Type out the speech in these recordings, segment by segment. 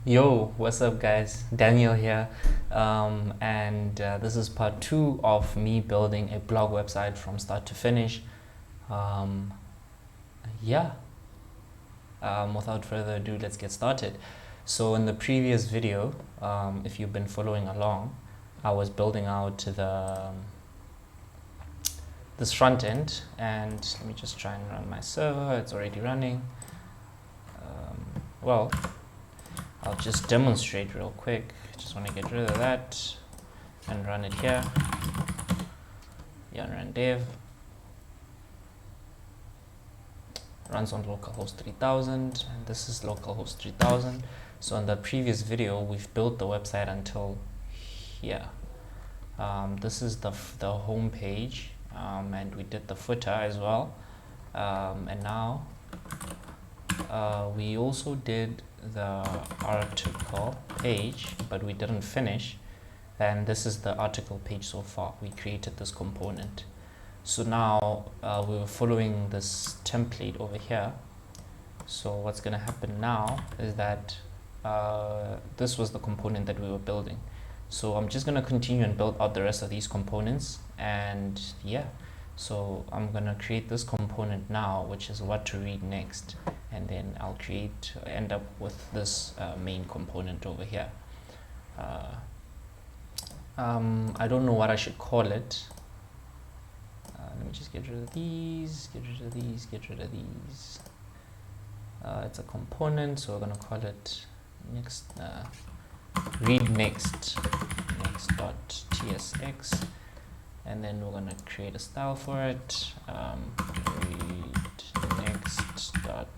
Yo, what's up, guys? Daniel here, and this is part 2 of me building a blog website from start to finish. Um, yeah, Without further ado, let's get started. So in the previous video, if you've been following along, I was building out this front end, and let me just try and run my server. It's already running. Well, I'll just demonstrate real quick. Just want to get rid of that and run it here. Run dev. Runs on localhost 3000, and this is localhost 3000. So in the previous video, we've built the website until here. This is the home page, and we did the footer as well. And now we also did the article page, but we didn't finish. And this is the article page so far. We created this component. So now we were following this template over here. So what's going to happen now is that this was the component that we were building. So I'm just going to continue and build out the rest of these components. And yeah, so I'm going to create this component now, which is what to read next. And then I'll end up with this main component over here. I don't know what I should call it. Let me just get rid of these, get rid of these, get rid of these. It's a component, so we're going to call it next, read next next.tsx, and then we're going to create a style for it. Read next dot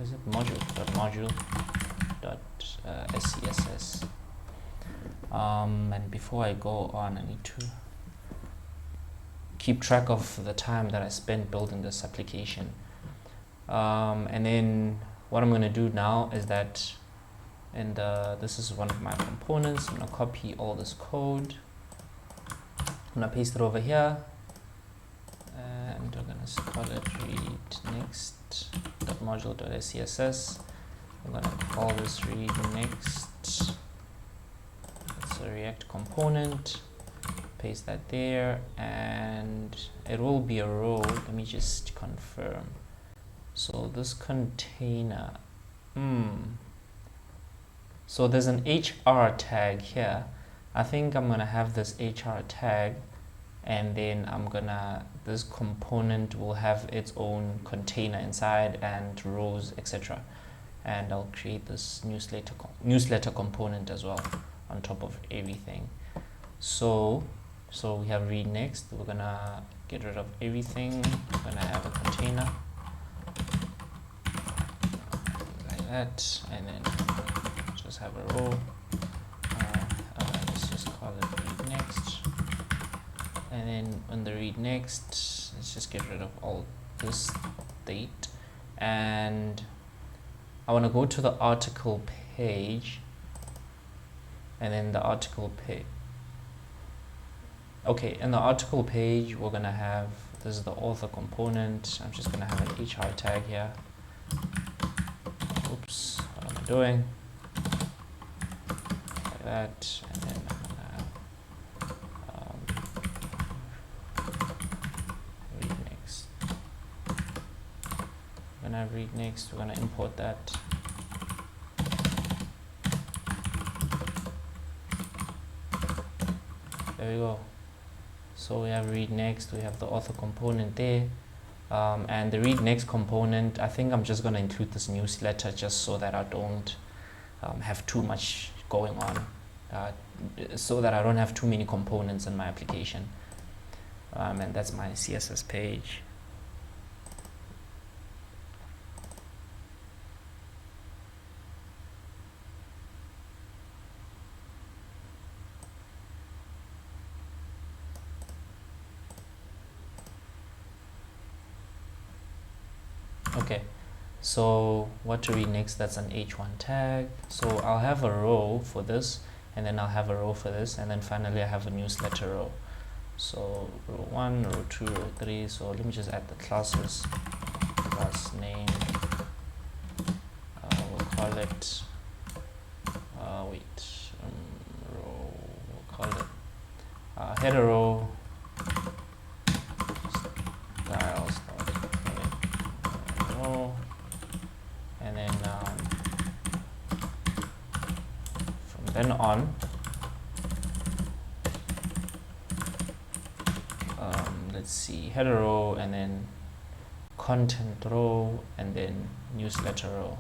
is it module dot scss. And before I go on, I need to keep track of the time that I spent building this application. And then what I'm going to do now is that this is one of my components. I'm going to copy all this code. I'm going to paste it over here, and we're going to call it read next.module.scss. I'm going to call this read next. It's a React component. Paste that there, and it will be a row. Let me just confirm. So this container, so there's an HR tag here. I think I'm gonna have this HR tag, and then this component will have its own container inside and rows, etc. And I'll create this newsletter component as well on top of everything. So we have read next. We're gonna get rid of everything. We're gonna have a container like that, and then just have a row. Let's just call it read next. And then on the read next, let's just get rid of all this date. And I want to go to the article page, and then the article page. Okay, in the article page, we're going to have, this is the author component. I'm just going to have an HR tag here. Oops, what am I doing? Like that, and then I'm going to have read next. We're going to have read next, we're going to import that. There we go. So we have read next, we have the author component there, and the read next component, I think I'm just going to include this newsletter just so that I don't have too much going on, so that I don't have too many components in my application. And that's my CSS page. Okay, so what to read next, that's an h1 tag. So I'll have a row for this, and then I'll have a row for this, and then finally I have a newsletter row. So row 1, row 2, row 3. So let me just add the classes. Class name, we'll it row, we'll call it header row styles row, and then from then on let's see, header row, and then content row, and then newsletter row.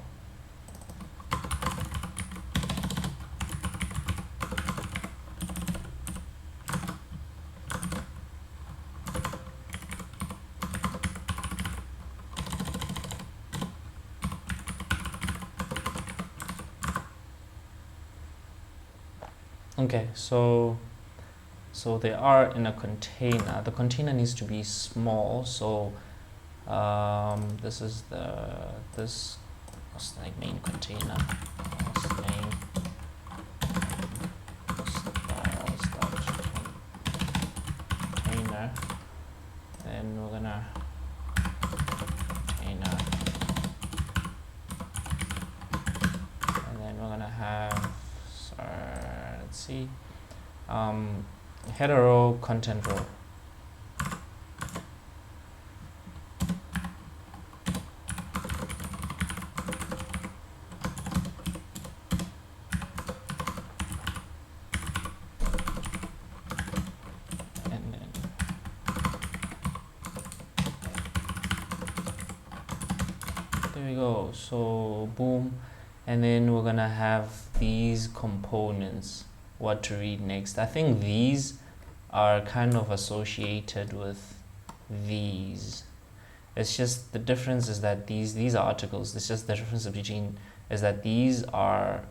Okay, so they are in a container. The container needs to be small, so this is this was like main container. Main container. Then we're gonna container, and then we're gonna have let's see, header row, content row. And then there we go. So boom, and then we're gonna have these components, what to read next. I think these are kind of associated with these. It's just the difference is that these are articles. It's just the difference between is that these are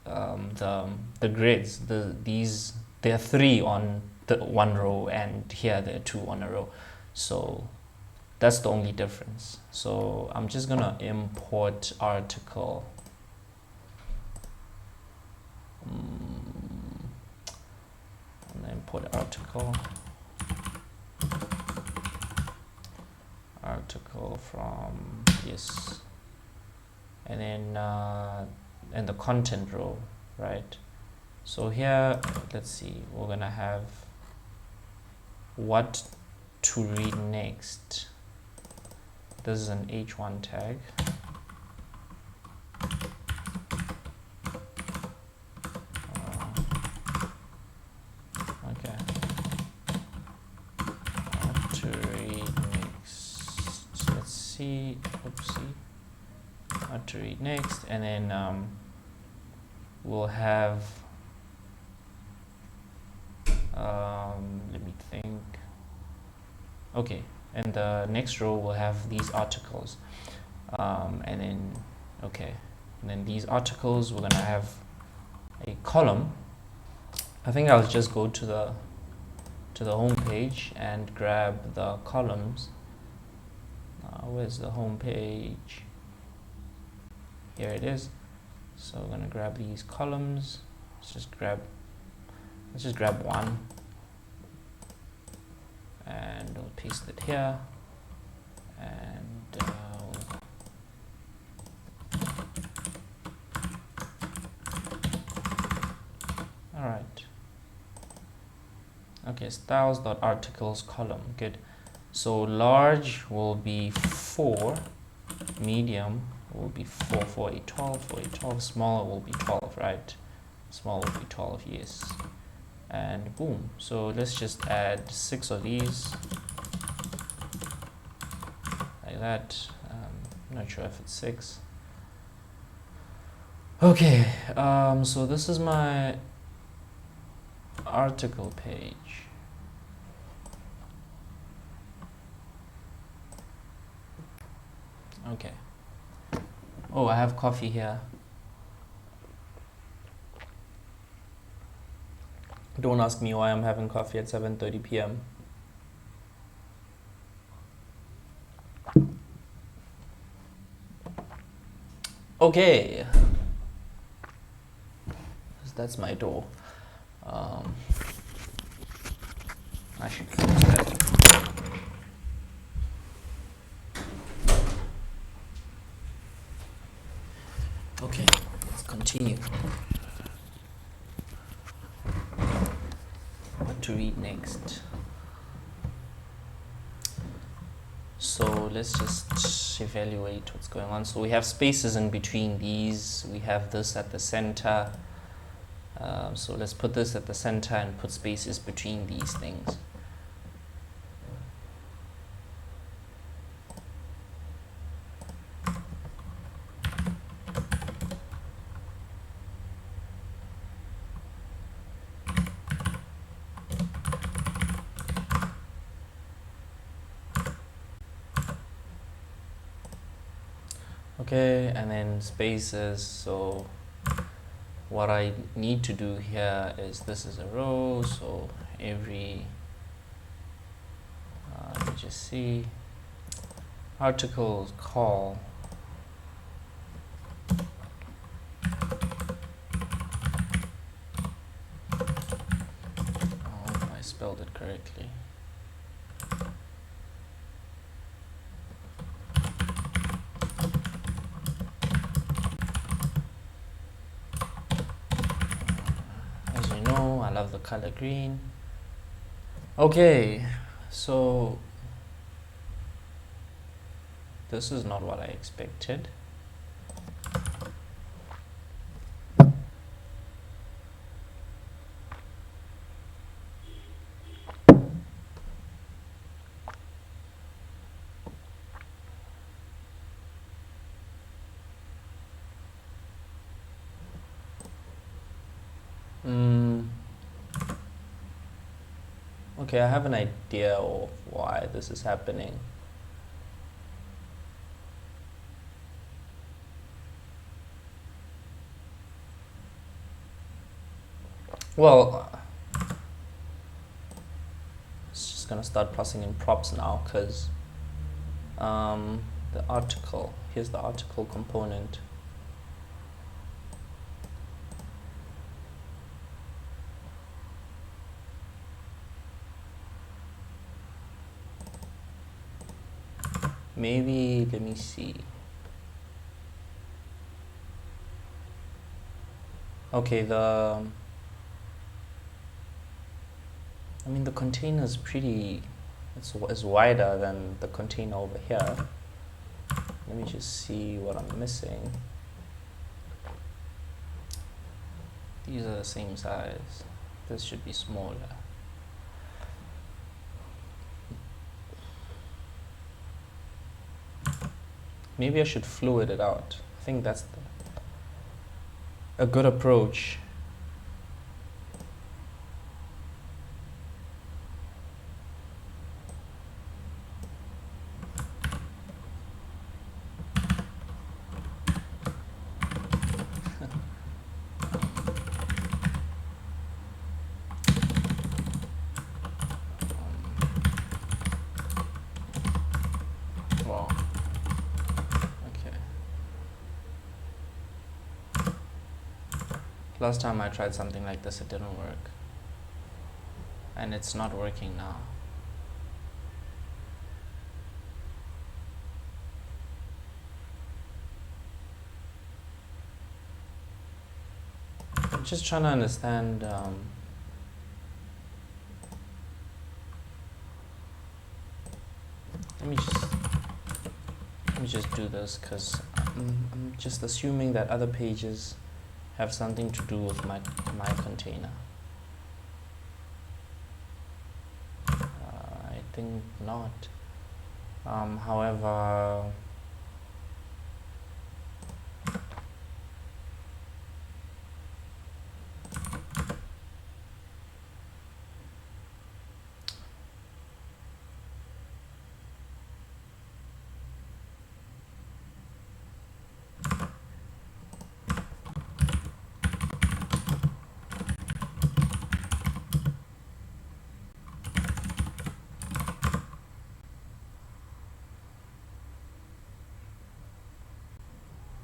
the grids. There are 3 on the one row, and here there are 2 on a row. So that's the only difference. So I'm just gonna import article. Import article from yes, and then and the content row, right? So here, let's see, we're gonna have what to read next. This is an h1 tag. What to read next, and then we'll have let me think. Okay, and the next row will have these articles, and then okay, and then these articles we're gonna have a column. I think I'll just go to the home page and grab the columns. Where's the home page? Here it is. So we're gonna grab these columns. Let's just grab one, and we'll paste it here, and all right. Okay, styles.articles column. Good. So large will be 4, medium will be 4, 4, 8, 12, 4, 8, 12, smaller will be 12, right? Small will be 12, yes. And boom. So let's just add 6 of these, like that. I'm not sure if it's 6. Okay, so this is my article page. Okay. Oh, I have coffee here. Don't ask me why I'm having coffee at 7:30 p.m. Okay. That's my door. I should close that. Okay, let's continue. What to read next? So let's just evaluate what's going on. So we have spaces in between these. We have this at the center. So let's put this at the center and put spaces between these things. Okay, and then spaces. So what I need to do here is, this is a row, so every let me just see, article call, I spelled it correctly. As you know, I love the color green. Okay, so this is not what I expected. Okay, I have an idea of why this is happening. Well, it's just gonna start passing in props now, because the article, here's the article component. Maybe, let me see. Okay, the container is pretty, it's wider than the container over here. Let me just see what I'm missing. These are the same size. This should be smaller. Maybe I should fluid it out. I think that's a good approach. Wow. Okay. Last time I tried something like this, it didn't work. And it's not working now. I'm just trying to understand. Let me just do this, because I'm just assuming that other pages have something to do with my container. I think not. However,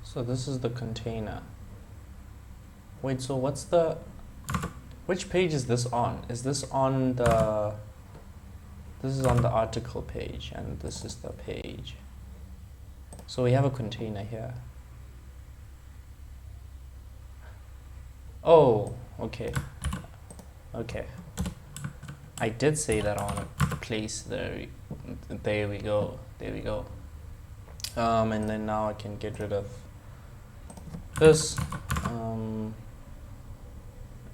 so this is the container. Wait, so which page is this on? Is this on the, this is on the article page, and this is the page. So we have a container here. Oh, okay. Okay. I did say that I want to place there we go. There we go. And then now I can get rid of this.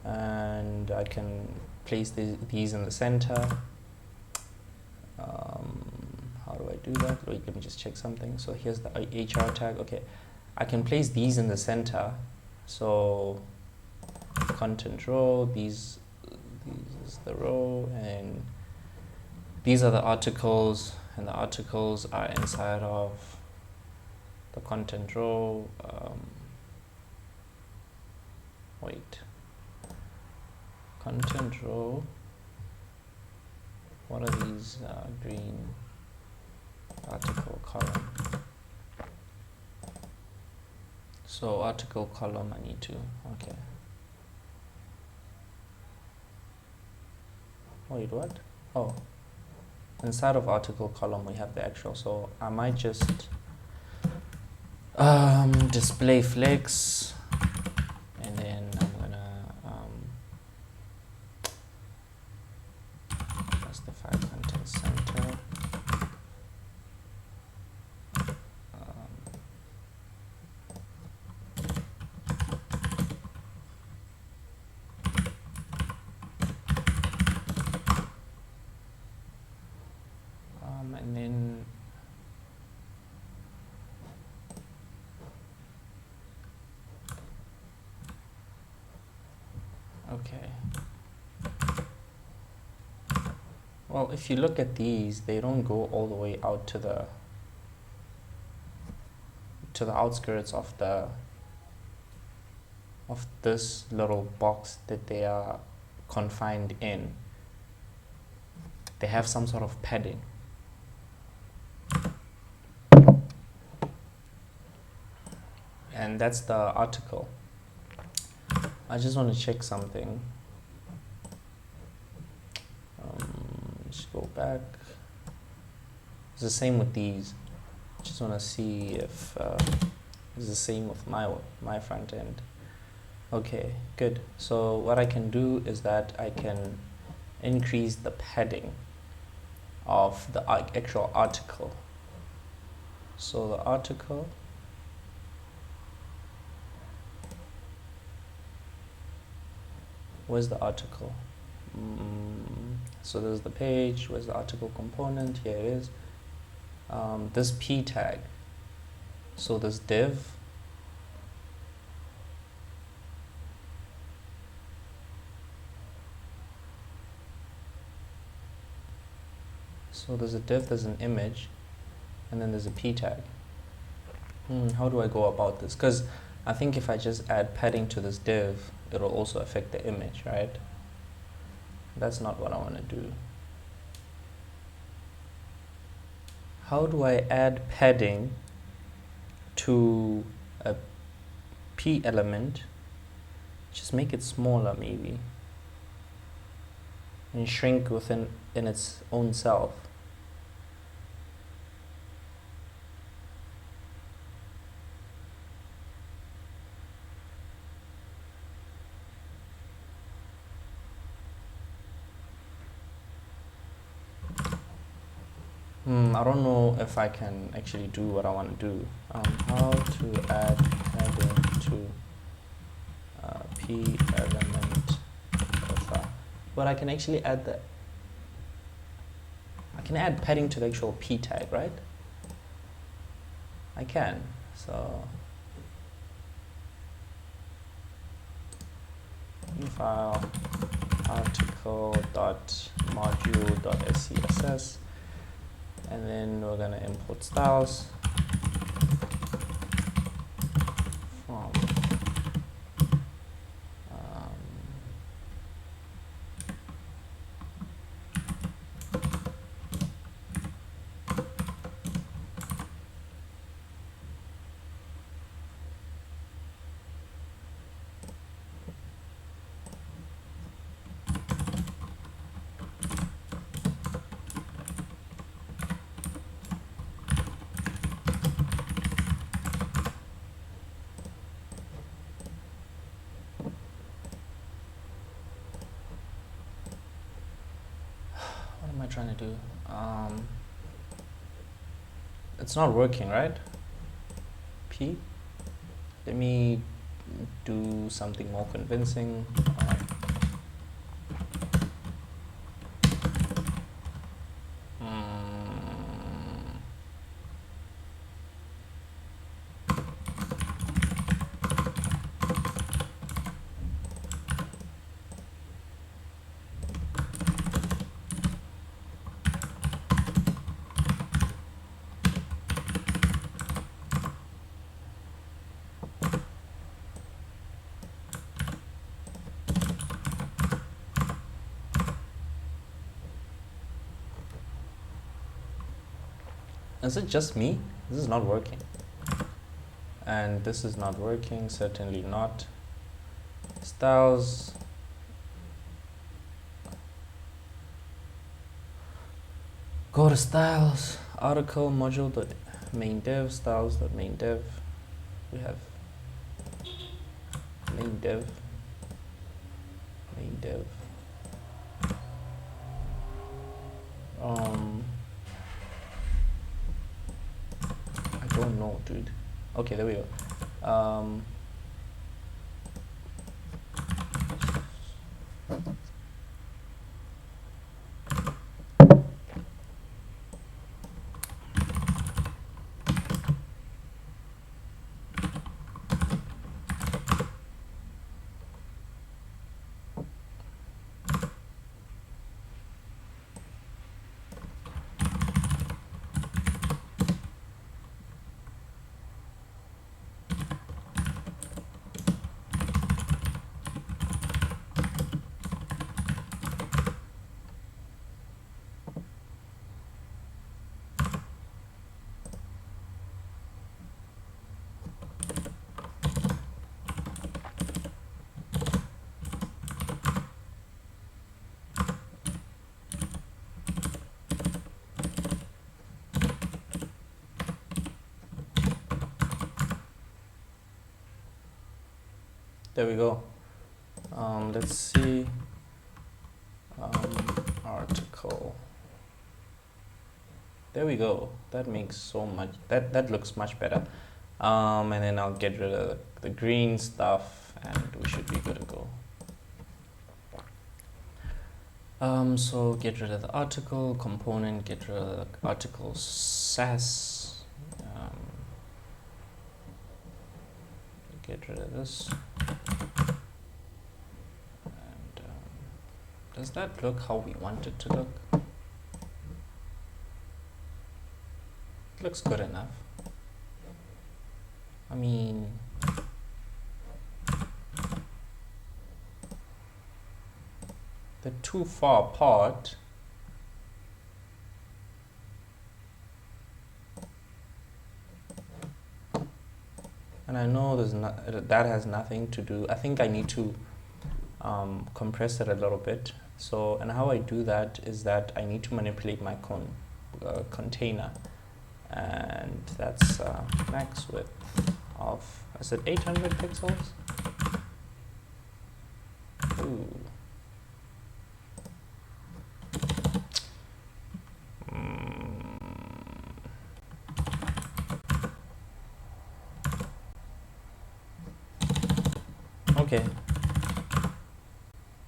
And I can place these in the center. How do I do that? Wait, let me just check something. So here's the HR tag. Okay, I can place these in the center. So content row, these is the row, and these are the articles, and the articles are inside of the content row. Wait, content row, what are these green article column? So article column I need to, okay. Wait, what? Oh, inside of article column we have the actual, so I might just display flex, and then I'm gonna justify content center. And then okay. Well, if you look at these, they don't go all the way out to the outskirts of this little box that they are confined in. They have some sort of padding. And that's the article. I just want to check something. Just go back. It's the same with these. Just want to see if it's the same with my front end. Okay, good. So what I can do is that I can increase the padding of the actual article. So the article, where's the article? So there's the page. Where's the article component? Here it is. This p tag. So this div. So there's a div, there's an image, and then there's a p tag. How do I go about this? Because I think if I just add padding to this div, it'll also affect the image, right? That's not what I want to do. How do I add padding to a p element? Just make it smaller maybe, and shrink within its own self. I don't know if I can actually do what I want to do. How to add padding to p element alpha. But I can actually add the. I can add padding to the actual p tag, right? I can. So new file article.module.scss. And then we're going to import styles from I trying to do? It's not working, right? P. Let me do something more convincing. Is it just me? This is not working. And this is not working, certainly not. Styles. Go to styles, article, module.main dev, styles.main dev. We have main dev. I don't know, dude. Okay, there we go. There we go. Let's see. Article. There we go. That makes so much. That looks much better. And then I'll get rid of the green stuff, and we should be good to go. So get rid of the article component. Get rid of the article sass. Get rid of this. And does that look how we want it to look? It looks good enough. I mean, they're too far apart. And I know that has nothing to do. I think I need to compress it a little bit. So, and how I do that is that I need to manipulate my container, and that's max width of, is it 800 pixels? Ooh. Okay,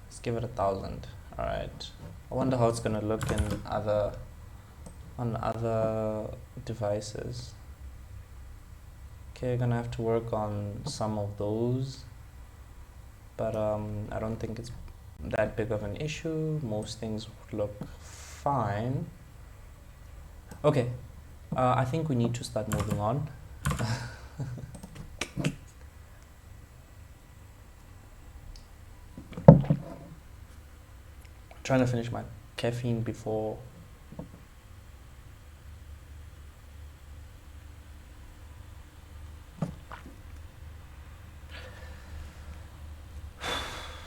let's give it 1,000. All right. I wonder how it's gonna look in on other devices. Okay, gonna have to work on some of those, but I don't think it's that big of an issue. Most things would look fine. Okay, I think we need to start moving on. Trying to finish my caffeine before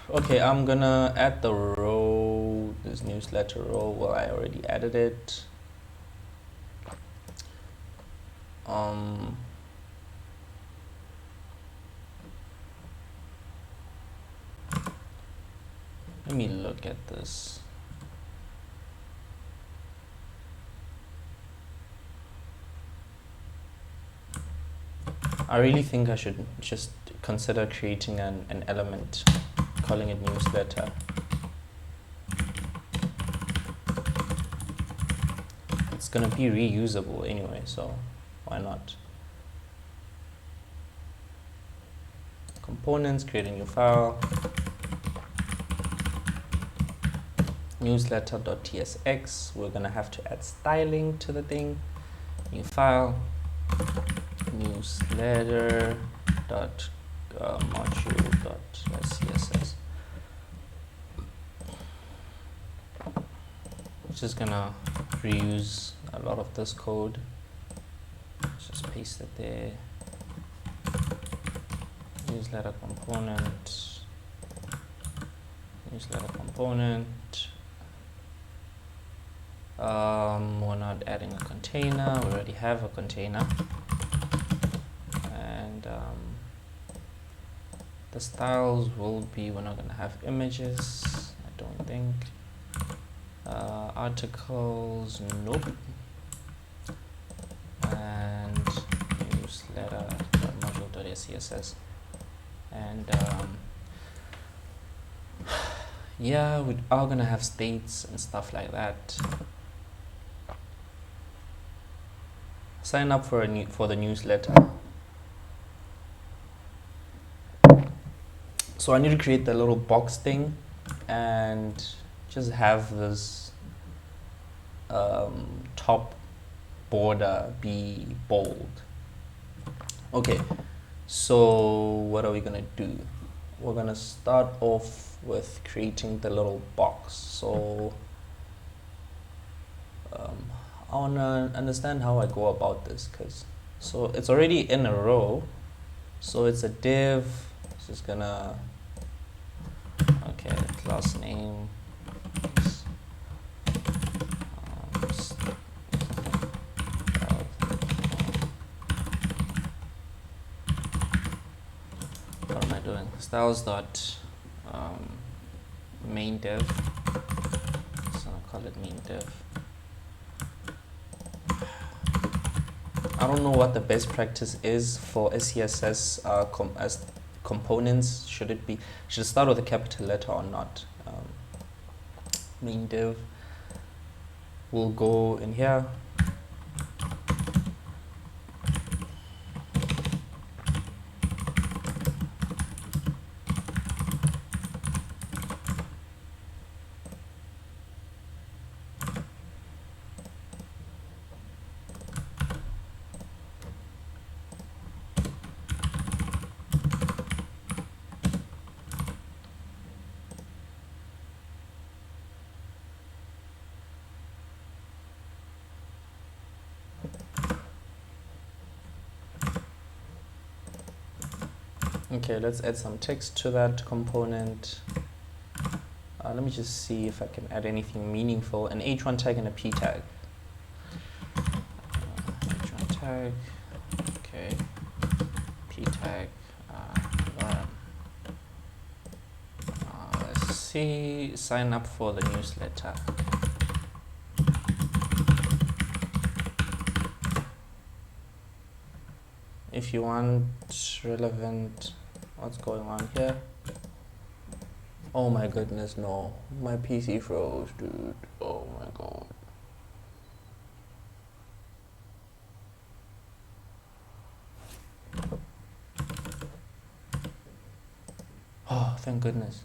okay, I'm gonna add the row, this newsletter row. Well, I already added it. Let me look at this. I really think I should just consider creating an element, calling it newsletter. It's gonna be reusable anyway, so why not? Components, create a new file, newsletter.tsx. We're gonna have to add styling to the thing. New file, newsletter.module.css. Just gonna reuse a lot of this code. Let's just paste it there. Newsletter component, we're not adding a container, we already have a container. And the styles will be, we're not going to have images, I don't think. Articles, nope. And newsletter.module.css. And yeah, we are gonna have states and stuff like that. Sign up for the newsletter. So I need to create the little box thing and just have this top border be bold. Okay, so what are we gonna do? We're gonna start off with creating the little box. So I wanna understand how I go about this, so it's already in a row, so it's a div. It's just gonna, okay, class name, what am I doing? Styles dot main div. So I'll call it main div. I don't know what the best practice is for SCSS as components. Should it start with a capital letter or not? Main div will go in here. Okay, let's add some text to that component. Let me just see if I can add anything meaningful. An h1 tag and a p tag. H1 tag, okay, p tag. Let's see, sign up for the newsletter. If you want relevant, what's going on here? Oh my goodness, no. My PC froze, dude. Oh my god. Oh, thank goodness.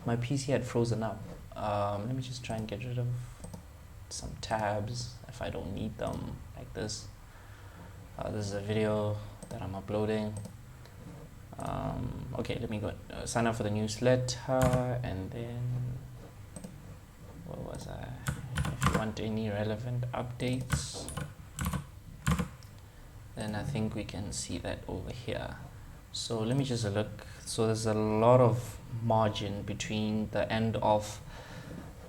My PC had frozen up. Let me just try and get rid of some tabs if I don't need them, like this. This is a video that I'm uploading. Okay, let me go sign up for the newsletter, and then where was I? If you want any relevant updates, then I think we can see that over here. So let me just look. So there's a lot of margin between the end of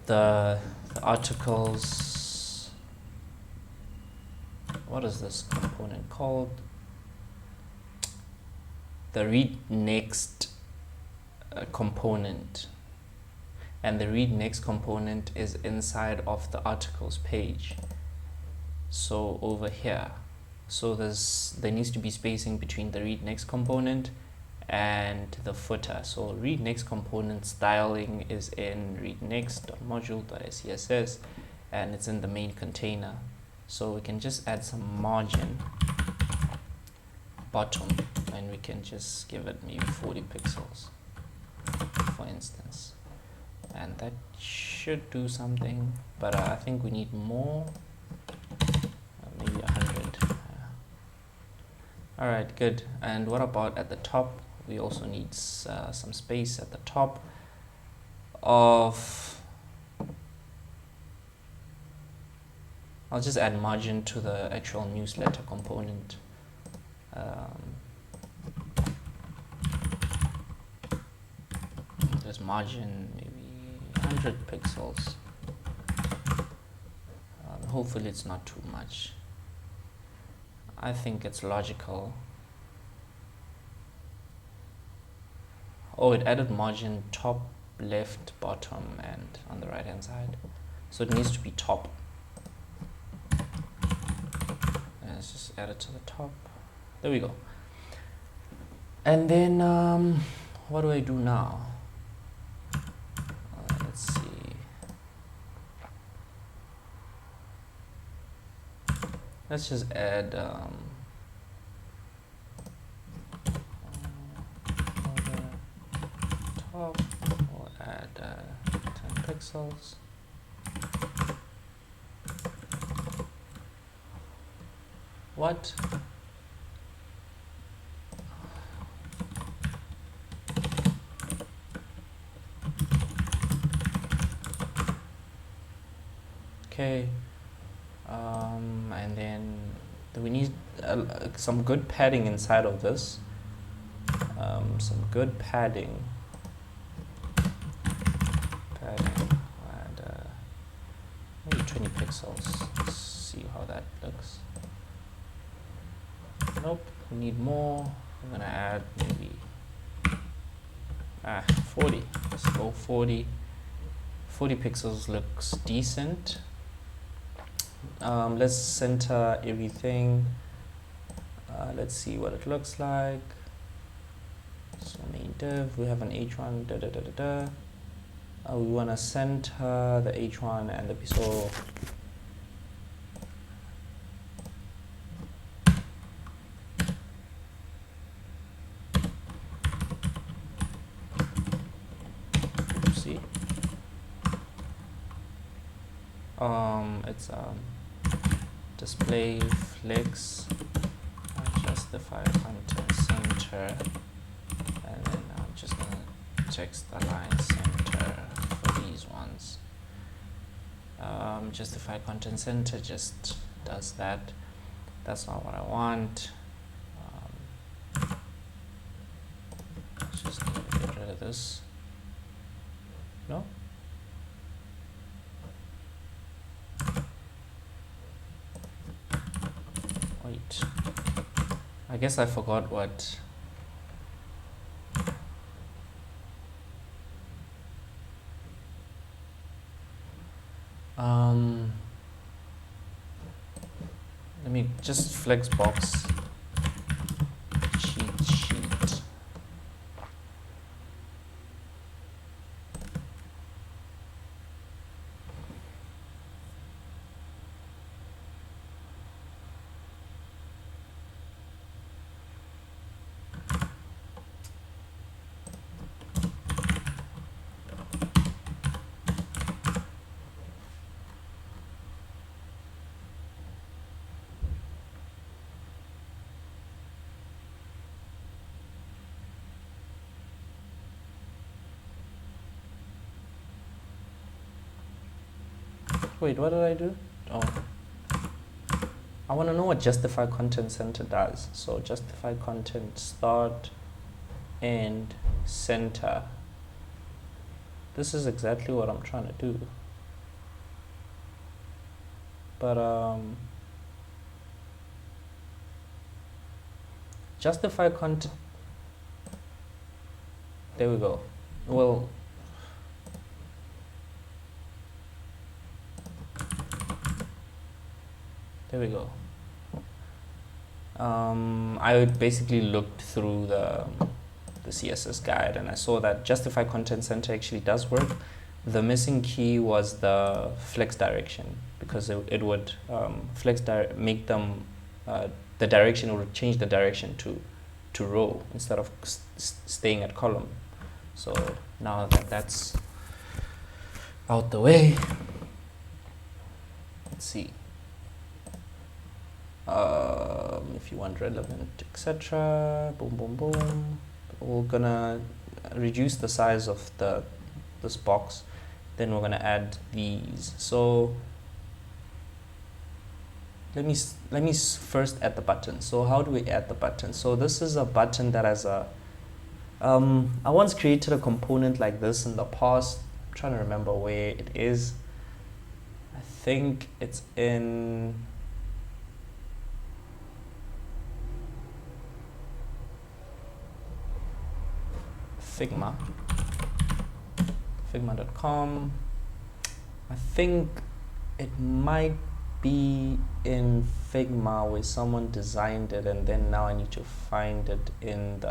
the articles. What is this component called? The read next component, and the read next component is inside of the articles page. So over here, So there needs to be spacing between the read next component and the footer. So read next component styling is in read next.module.scss, and it's in the main container. So we can just add some margin bottom, and we can just give it maybe 40 pixels, for instance, and that should do something. But I think we need more, maybe 100. All right, good. And what about at the top? We also need some space at the top of, I'll just add margin to the actual newsletter component. There's margin, maybe 100 pixels. Hopefully it's not too much. I think it's logical. Oh, it added margin top, left, bottom, and on the right hand side. So it needs to be top. Let's just add it to the top. There we go. And then what do I do now? Let's see. Let's just add top. We'll add 10 pixels. What? Okay. And then we need some good padding inside of this. Some good padding. And maybe 20 pixels. Let's see how that looks. Nope, we need more. I'm gonna add maybe 40. Let's go 40. 40 pixels looks decent. Let's center everything. Let's see what it looks like. So main div, we have an h1. We want to center the h1 and the so. See, it's display flex, justify content center, and then I'm just gonna text align center for these ones. Justify content center just does that. That's not what I want. Just get rid of this. No. Wait, I guess I forgot what. Let me just flex box cheat sheet. Wait, what did I do? Oh, I want to know what justify content center does. So justify content start, end, center. This is exactly what I'm trying to do. But justify content. There we go. Well, there we go. I basically looked through the CSS guide and I saw that justify content center actually does work. The missing key was the flex direction, because it would make them the direction, would change the direction to row instead of staying at column. So now that that's out the way, let's see. If you want relevant, etc. Boom, boom, boom. We're gonna reduce the size of this box. Then we're gonna add these. So let me first add the button. So how do we add the button? So this is a button that has a I once created a component like this in the past. I'm trying to remember where it is. I think it's in Figma.com. I think it might be in Figma where someone designed it, and then now I need to find it in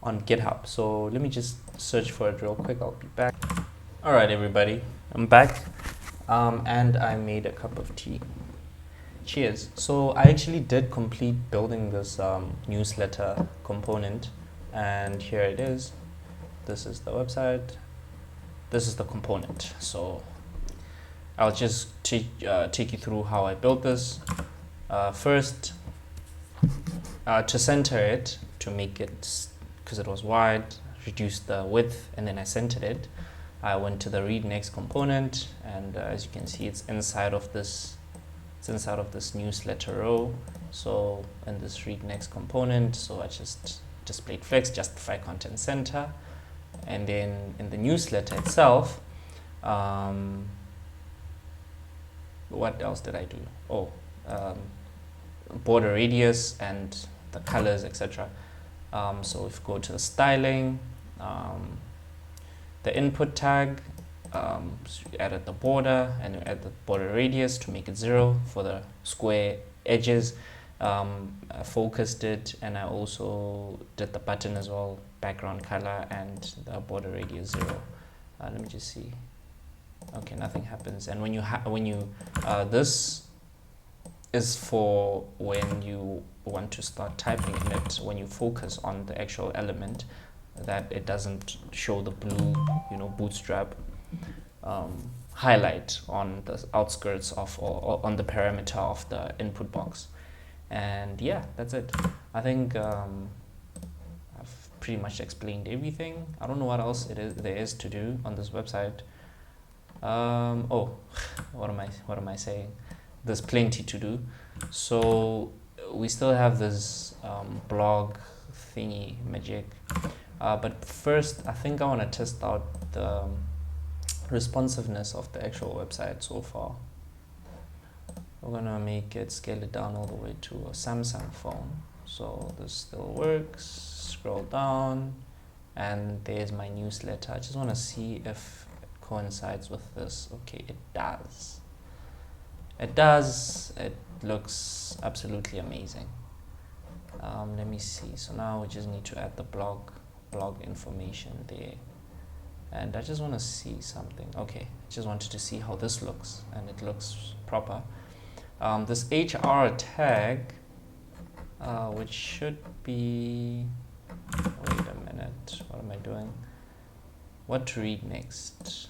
on GitHub. So let me just search for it real quick. I'll be back. All right, everybody, I'm back, and I made a cup of tea. Cheers. So I actually did complete building this newsletter component, and here it is. This is the website. This is the component. So I'll just take you through how I built this. First, to center it, to make it, because it was wide, reduce the width, and then I centered it. I went to the read next component, and as you can see, it's inside of this newsletter row. So in this read next component, so I just displayed flex, justify content center, and then in the newsletter itself, what else did I do? Border radius and the colors, etc. So if we go to the styling, the input tag, so you added the border and you add the border radius to make it 0 for the square edges. I focused it, and I also did the button as well, background color and the border radius 0. Let me just see. Okay, nothing happens. And when you this is for when you want to start typing in it, when you focus on the actual element, that it doesn't show the blue, bootstrap highlight on the outskirts of or on the perimeter of the input box. And yeah, that's it. I think I've pretty much explained everything. I don't know what else there is to do on this website. What am I saying? There's plenty to do. So we still have this blog thingy magic, but first I think I want to test out the responsiveness of the actual website so far. We're gonna scale it down all the way to a Samsung phone. So this still works. Scroll down, and there's my newsletter. I just want to see if it coincides with this. Okay, it does. It does. It looks absolutely amazing. Let me see. So now we just need to add the blog information there, and I just want to see something. Okay, I just wanted to see how this looks, and it looks proper. This HR tag, which should be, wait a minute, what am I doing? What to read next?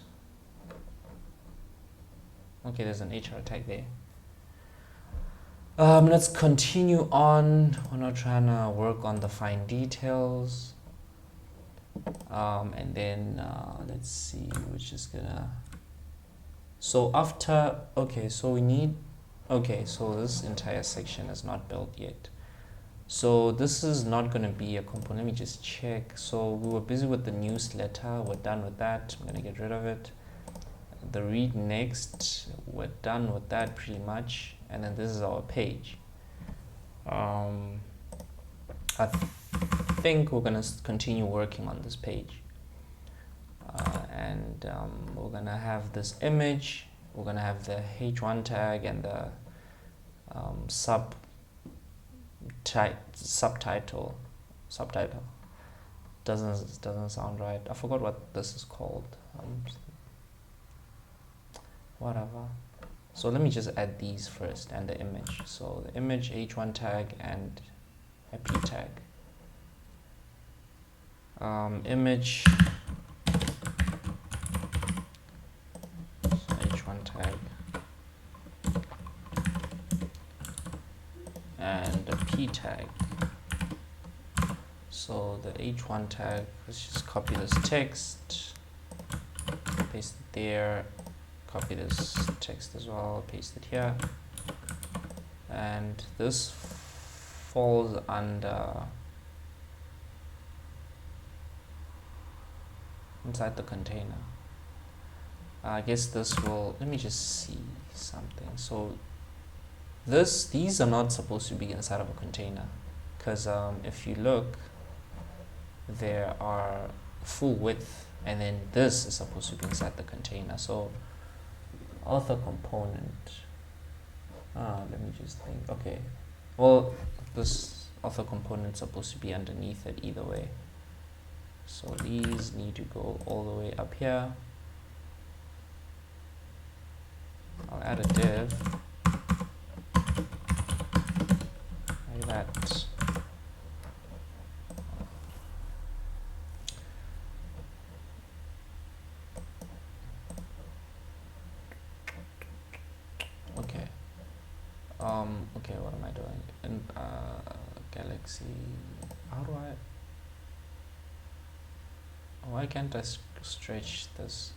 Okay, there's an HR tag there. Let's continue on. We're not trying to work on the fine details. And then let's see, we're just gonna, so after, okay, so we need, okay, so this entire section is not built yet. So this is not going to be a component. Let me just check. So we were busy with the newsletter. We're done with that. I'm going to get rid of it. The read next, we're done with that pretty much. And then this is our page. I think we're going to continue working on this page. And we're going to have this image. We're going to have the H1 tag and the subtitle doesn't sound right. I forgot what this is called. Whatever. So let me just add these first and the image. So the image, h1 tag and a p tag. Image, so h1 tag and the p tag. So the h1 tag, let's just copy this text, paste it there, copy this text as well, paste it here, and this falls under inside the container. I guess this will, let me just see something. So these are not supposed to be inside of a container, because if you look, there are full width, and then this is supposed to be inside the container. So author component, let me just think. Okay, well, this author component is supposed to be underneath it either way. So these need to go all the way up here. I'll add a div like that. Okay. Okay, what am I doing? In Galaxy, how do I? Why can't I stretch this?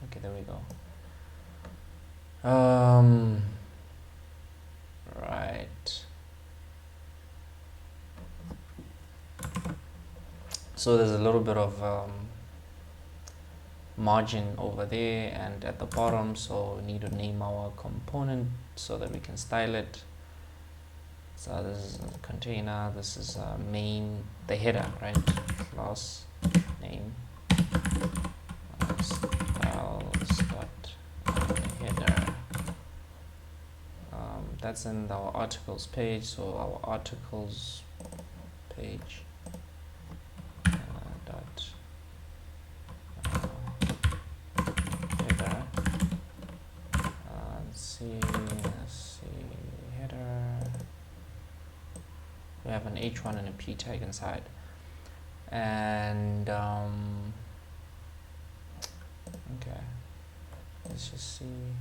Okay, there we go. Right. So there's a little bit of margin over there and at the bottom, so we need to name our component so that we can style it. So this is a container, this is main, the header, right? Class name styles dot header. That's in our articles page, so our articles page dot header. Let's see header. We have an h1 and a p tag inside, and okay, let's just see.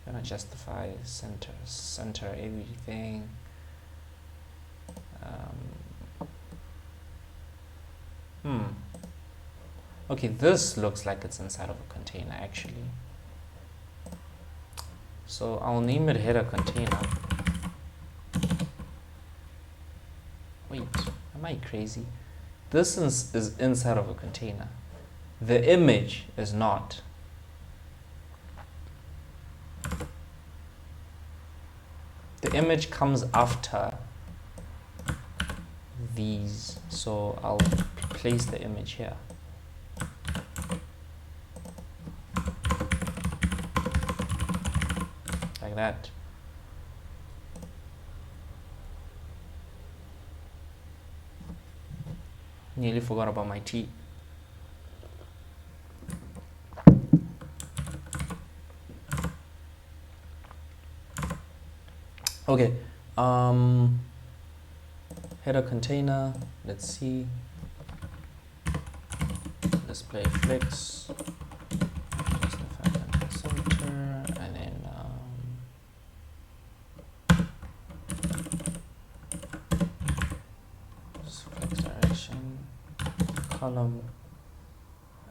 Gonna justify center everything. Okay, this looks like it's inside of a container actually. So I'll name it header container. Wait, am I crazy? This is inside of a container. The image is not. The image comes after these, so I'll place the image here. Like that. Nearly forgot about my T. Okay, header container, let's see, display flex, justify center, and then flex direction, column,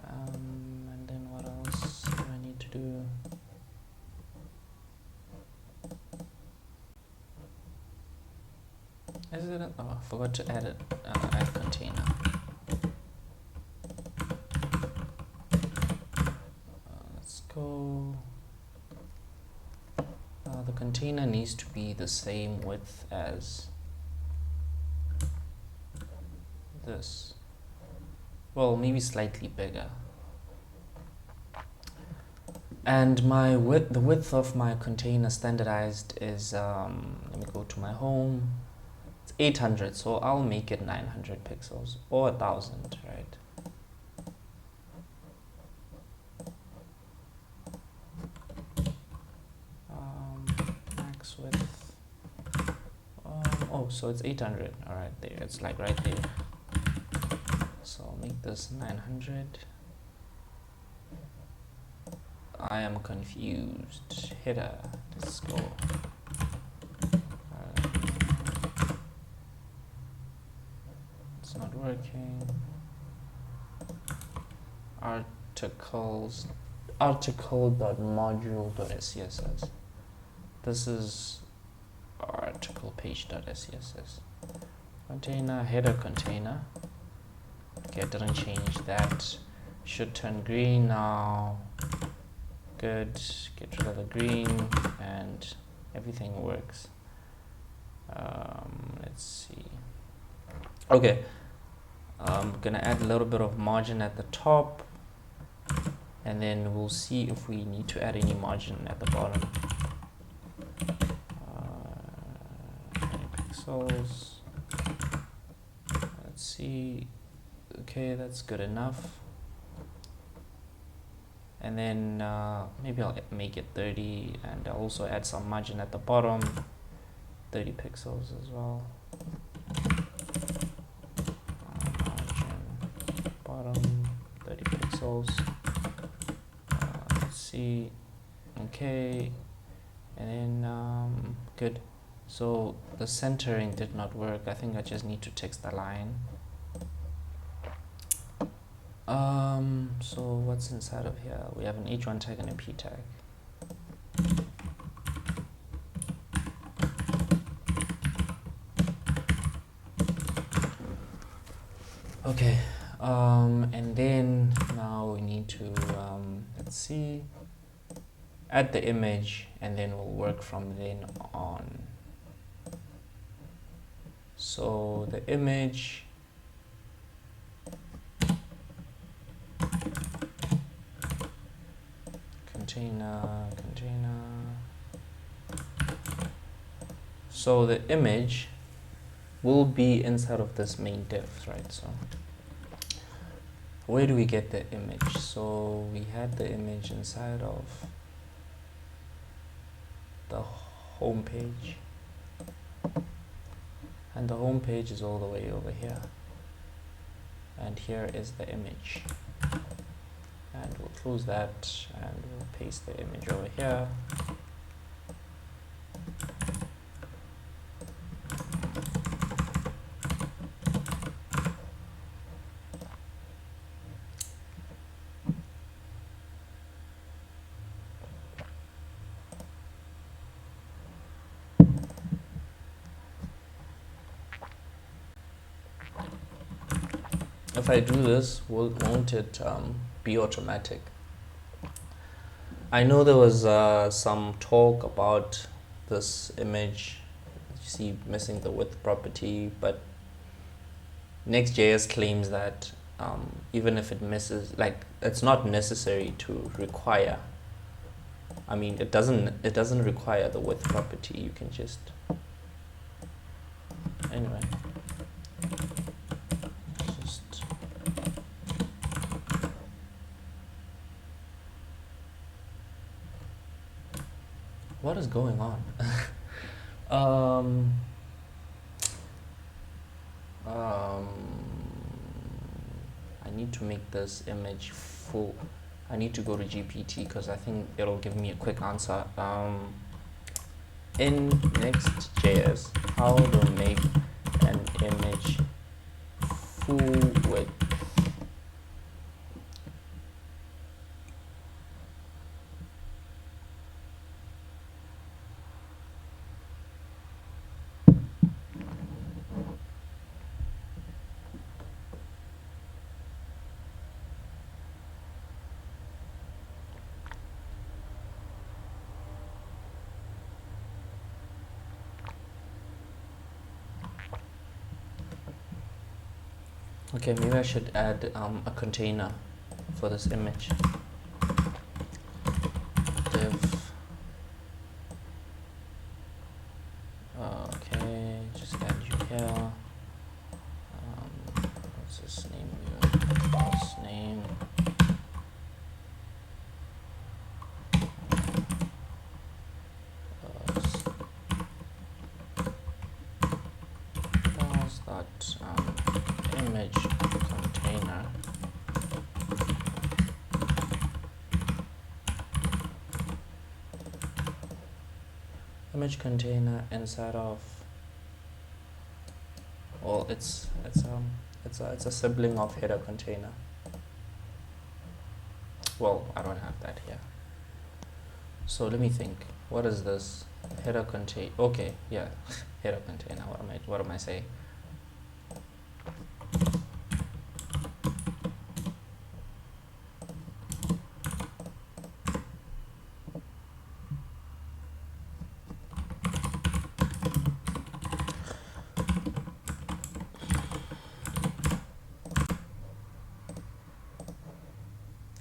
and then what else do I need to do? Is it? Oh, I forgot to add it. Add container. Let's go. The container needs to be the same width as this. Well, maybe slightly bigger. And the width of my container standardized is, let me go to my home. It's 800, so I'll make it 900 pixels or 1000, right? Max width. Oh, so it's 800. All right, there. It's like right there. So I'll make this 900. I am confused. Header. Let's go. It's not working. Article.module.css. This is article page.css. Container, header container. Okay, I didn't change that. Should turn green now. Good. Get rid of the green and everything works. Let's see. Okay. I'm gonna add a little bit of margin at the top, and then we'll see if we need to add any margin at the bottom. 20 pixels. Let's see. Okay, that's good enough. And then maybe I'll make it 30, and I'll also add some margin at the bottom, 30 pixels as well. Bottom 30 pixels. Let's see. Okay, and then good. So the centering did not work. I think I just need to text the line. So what's inside of here? We have an h1 tag and a p tag. Okay. And then now we need to let's see, add the image, and then we'll work from then on. So the image, container. So the image will be inside of this main div, right? So where do we get the image? So we had the image inside of the home page, and the home page is all the way over here, and here is the image, and we'll close that and we'll paste the image over here. If I do this, won't it be automatic? I know there was some talk about this image, you see, missing the width property, but Next.js claims that even if it misses, like, it's not necessary to require. I mean, it doesn't require the width property. You can just, anyway. What is going on? I need to make this image full. I need to go to GPT because I think it'll give me a quick answer. In Next.js, how to make an image full width? Okay, maybe I should add a container for this image. image container inside of, well, it's a sibling of header container. Well, I don't have that here, so let me think. What is this? Header contain, okay, yeah. Header container, what am I saying?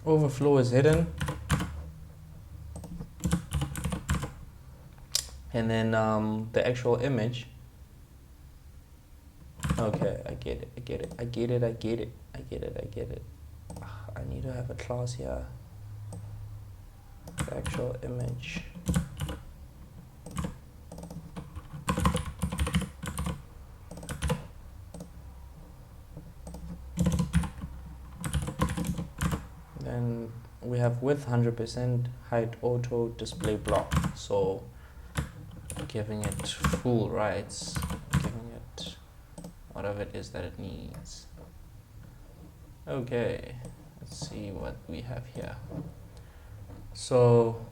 Overflow is hidden, and then the actual image. Okay, I get it. I need to have a class here. The actual image. Then we have width 100%, height auto, display block. So giving it full rights, giving it whatever it is that it needs. Okay, let's see what we have here. So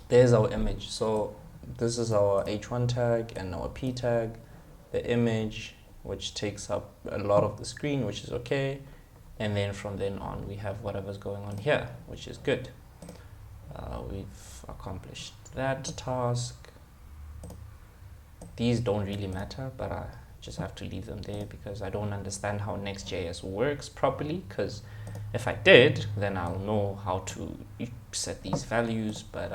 there's our image. So this is our h1 tag and our p tag, the image, which takes up a lot of the screen, which is okay. And then from then on, we have whatever's going on here, which is good. We've accomplished that task. These don't really matter, but I just have to leave them there because I don't understand how Next.js works properly. Because if I did, then I'll know how to set these values, but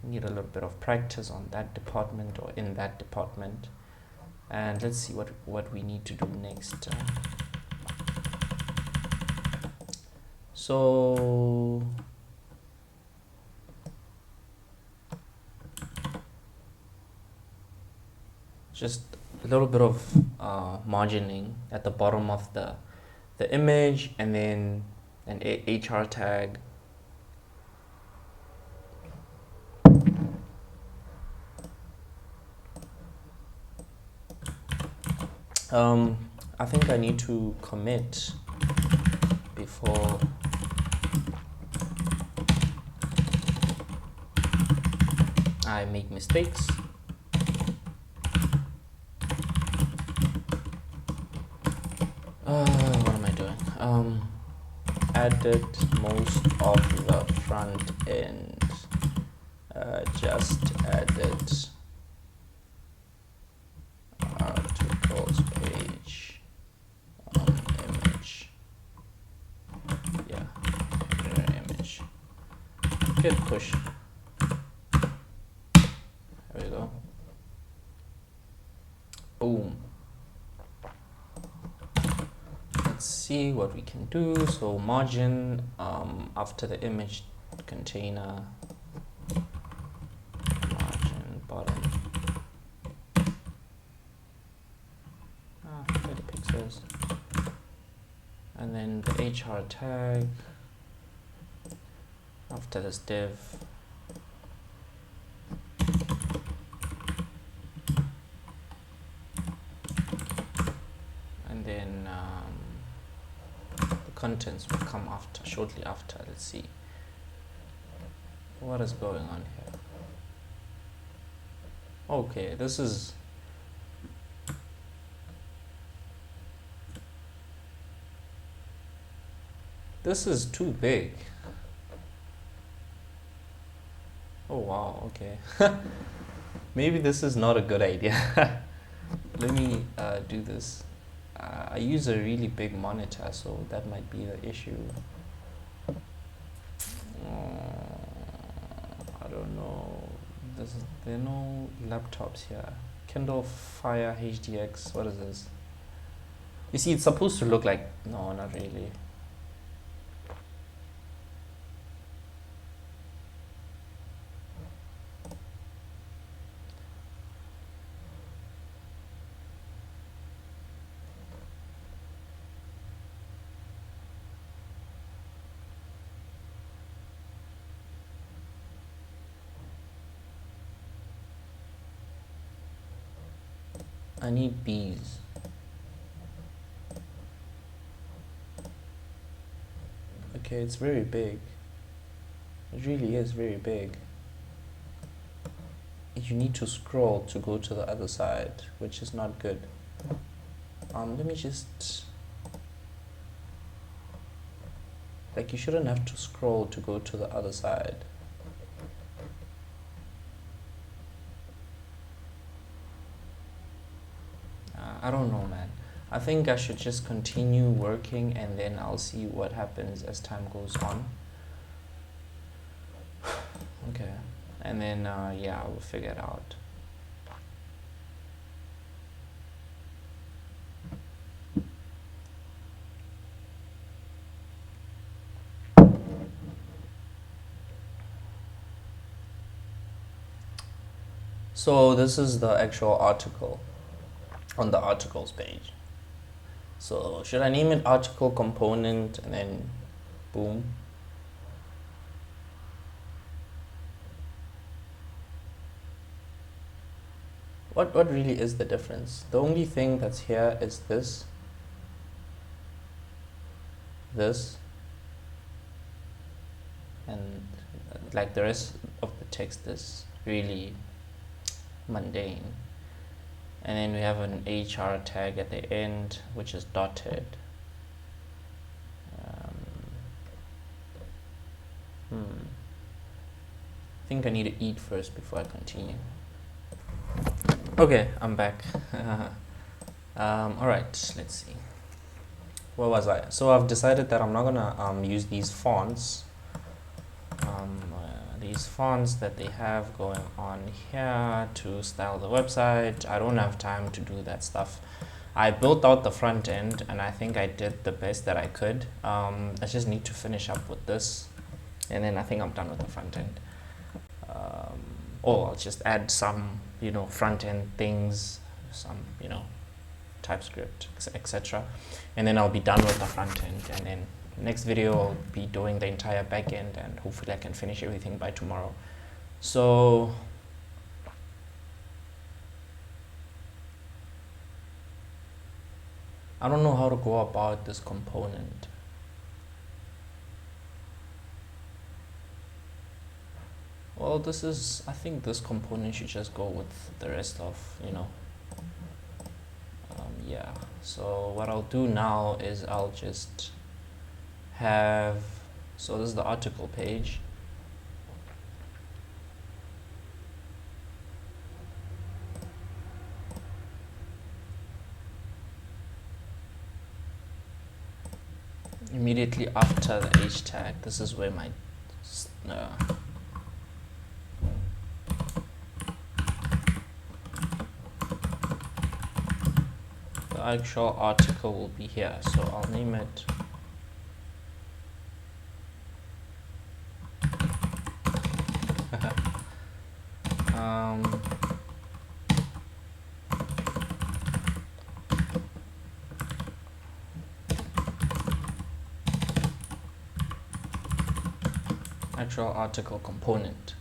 need a little bit of practice on that department or in that department. And let's see what we need to do next. So just a little bit of margining at the bottom of the image, and then an HR tag. I think I need to commit before I make mistakes. What am I doing? Added most of the front end. Just added articles page image. Yeah, image. Git push. There we go. Boom. Let's see what we can do. So margin after the image container, margin bottom 30 pixels, and then the HR tag after this div. And then the contents will come after, shortly after. Let's see what is going on here. Okay, this is too big. Oh wow, okay. Maybe this is not a good idea. Let me do this. I use a really big monitor, so that might be the issue. I don't know. There are no laptops here. Kindle Fire HDX. What is this? You see, it's supposed to look like, no, not really. I need bees. Okay, it's very big. It really is very big. You need to scroll to go to the other side, which is not good. Let me just, like, you shouldn't have to scroll to go to the other side. I don't know, man. I think I should just continue working and then I'll see what happens as time goes on. Okay, and then yeah, we'll figure it out. So this is the actual article on the articles page. So should I name it article component and then boom? What really is the difference? The only thing that's here is this, and like the rest of the text is really mundane. And then we have an HR tag at the end, which is dotted. I think I need to eat first before I continue. Okay, I'm back. All right, let's see. Where was I? So I've decided that I'm not gonna use these fonts. These fonts that they have going on here to style the website. I don't have time to do that stuff. I built out the front end and I think I did the best that I could. I just need to finish up with this and then I think I'm done with the front end. Or I'll just add some, front end things, some, TypeScript, etc. And then I'll be done with the front end, and then next video I'll be doing the entire back end and hopefully I can finish everything by tomorrow. So I don't know how to go about this component. Well, I think this component should just go with the rest of, yeah. So what I'll do now is I'll just have, so this is the article page. Immediately after the H tag, this is where my the actual article will be here, so I'll name it actual article component.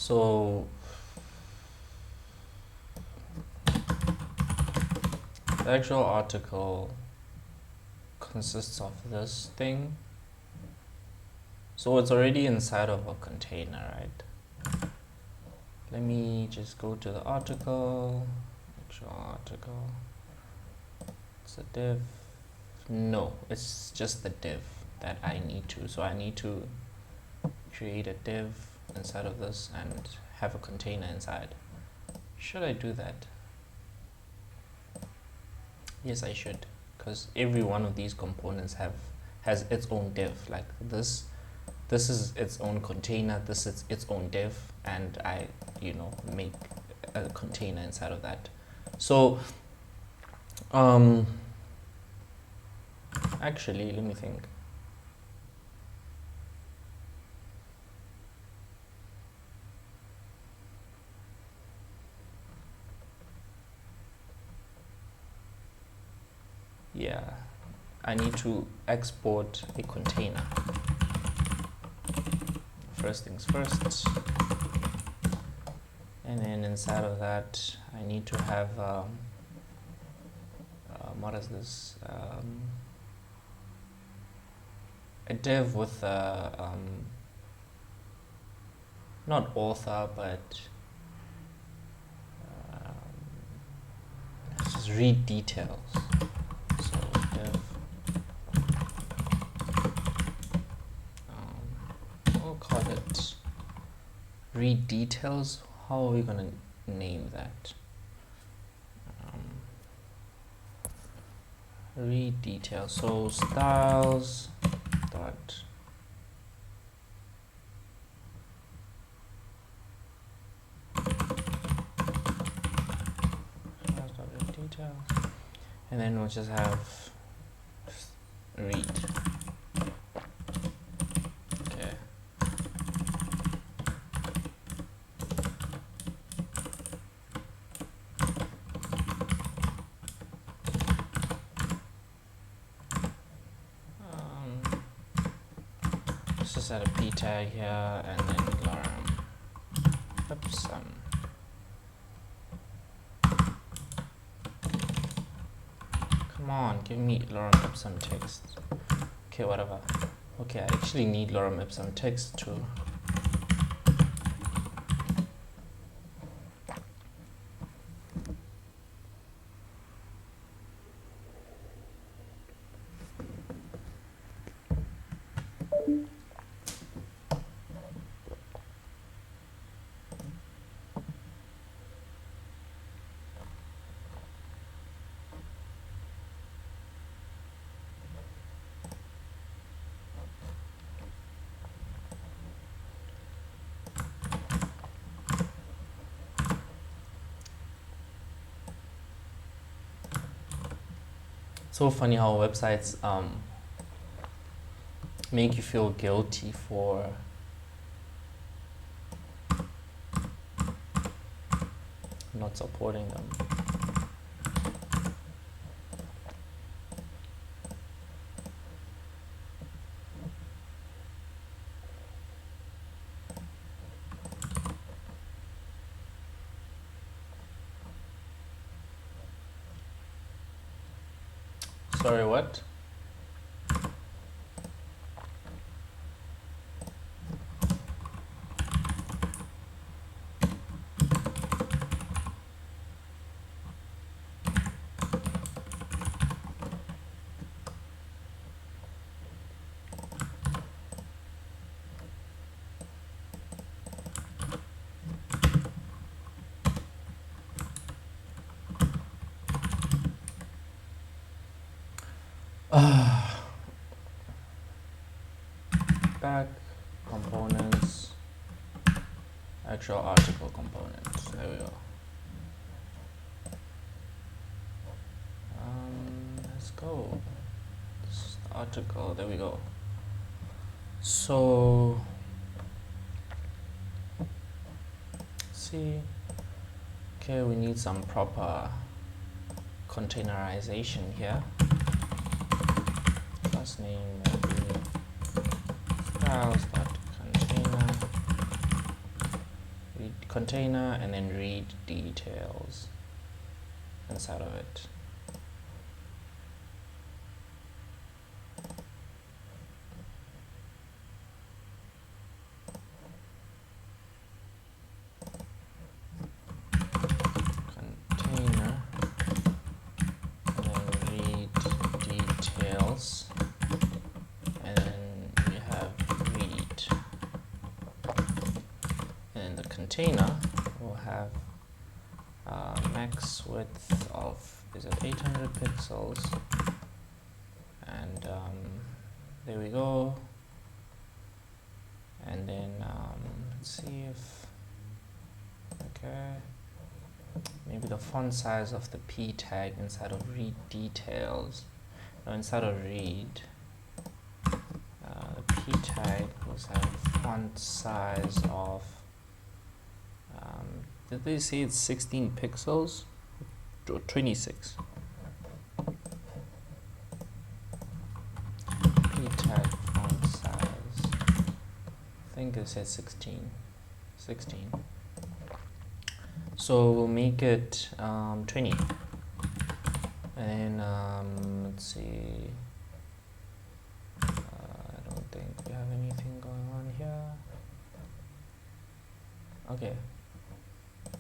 So the actual article consists of this thing. So it's already inside of a container, right? Let me just go to the article, actual article. It's a div. No, it's just the div that I need to. So I need to create a div inside of this and have a container inside. Should I do that? Yes, I should, because every one of these components has its own div. Like this is its own container, this is its own div, and I make a container inside of that. So actually, let me think. Yeah, I need to export a container. First things first, and then inside of that I need to have what is this, a div with not author, but let's just read details. So div we'll call it read details. How are we gonna name that? Read details. So styles dot read details, and then we'll just have read. Just add a p tag here and then lorem ipsum. Come on, give me lorem ipsum text. Okay, whatever. Okay, I actually need lorem ipsum text too. So funny how websites make you feel guilty for not supporting them. Sorry, what? Back components, actual article components. There we go. Let's go. This is the article. There we go. So see, okay, we need some proper containerization here. First name will be styles.container container and then read details inside of it. Container and then read details, and then we have read, and in the container we'll have max width of, is it 800 pixels, and there we go. And then let's see if, okay, maybe the font size of the p tag inside of read details, no, inside of read, the p tag was have font size of, did they say it's 16 pixels or 26? P tag font size, I think it said 16. So we'll make it 20, and let's see, I don't think we have anything going on here. Okay,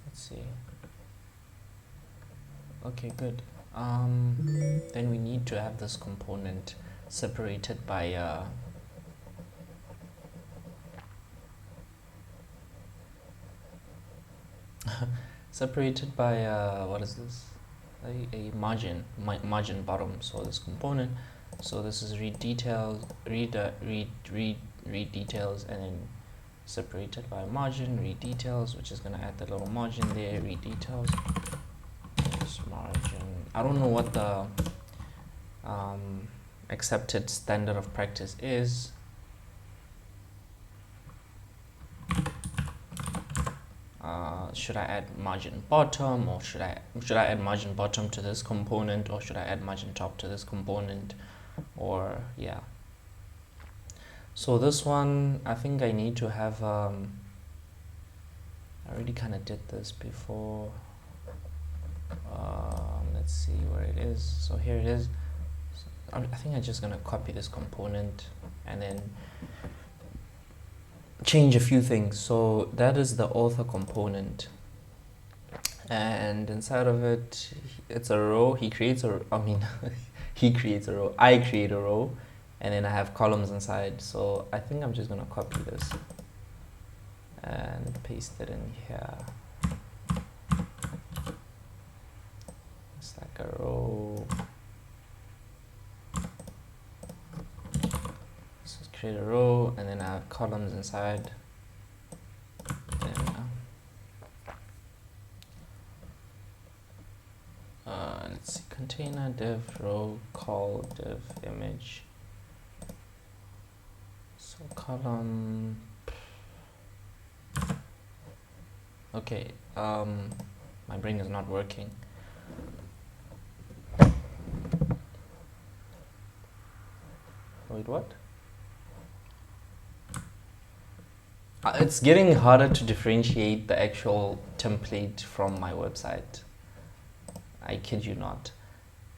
let's see. Okay, good. Then we need to have this component separated by separated by what is this, a margin bottom. So this component, so this is read details, read details, and then separated by margin, read details, which is going to add the little margin there, read details, this margin. I don't know what the accepted standard of practice is. Should I add margin bottom, or should I add margin bottom to this component, or should I add margin top to this component, or yeah. So this one, I think I need to have I already kind of did this before. Let's see where it is. So here it is. So I think I'm just gonna copy this component and then change a few things. So that is the author component, and inside of it, it's a row. He creates a, I mean, he creates a row. I create a row, and then I have columns inside. So I think I'm just gonna copy this and paste it in here. It's like a row. Create a row, and then I have columns inside. Then, let's see, container div row call div image. So column. Okay, my brain is not working. Wait, what? It's getting harder to differentiate the actual template from my website. I kid you not.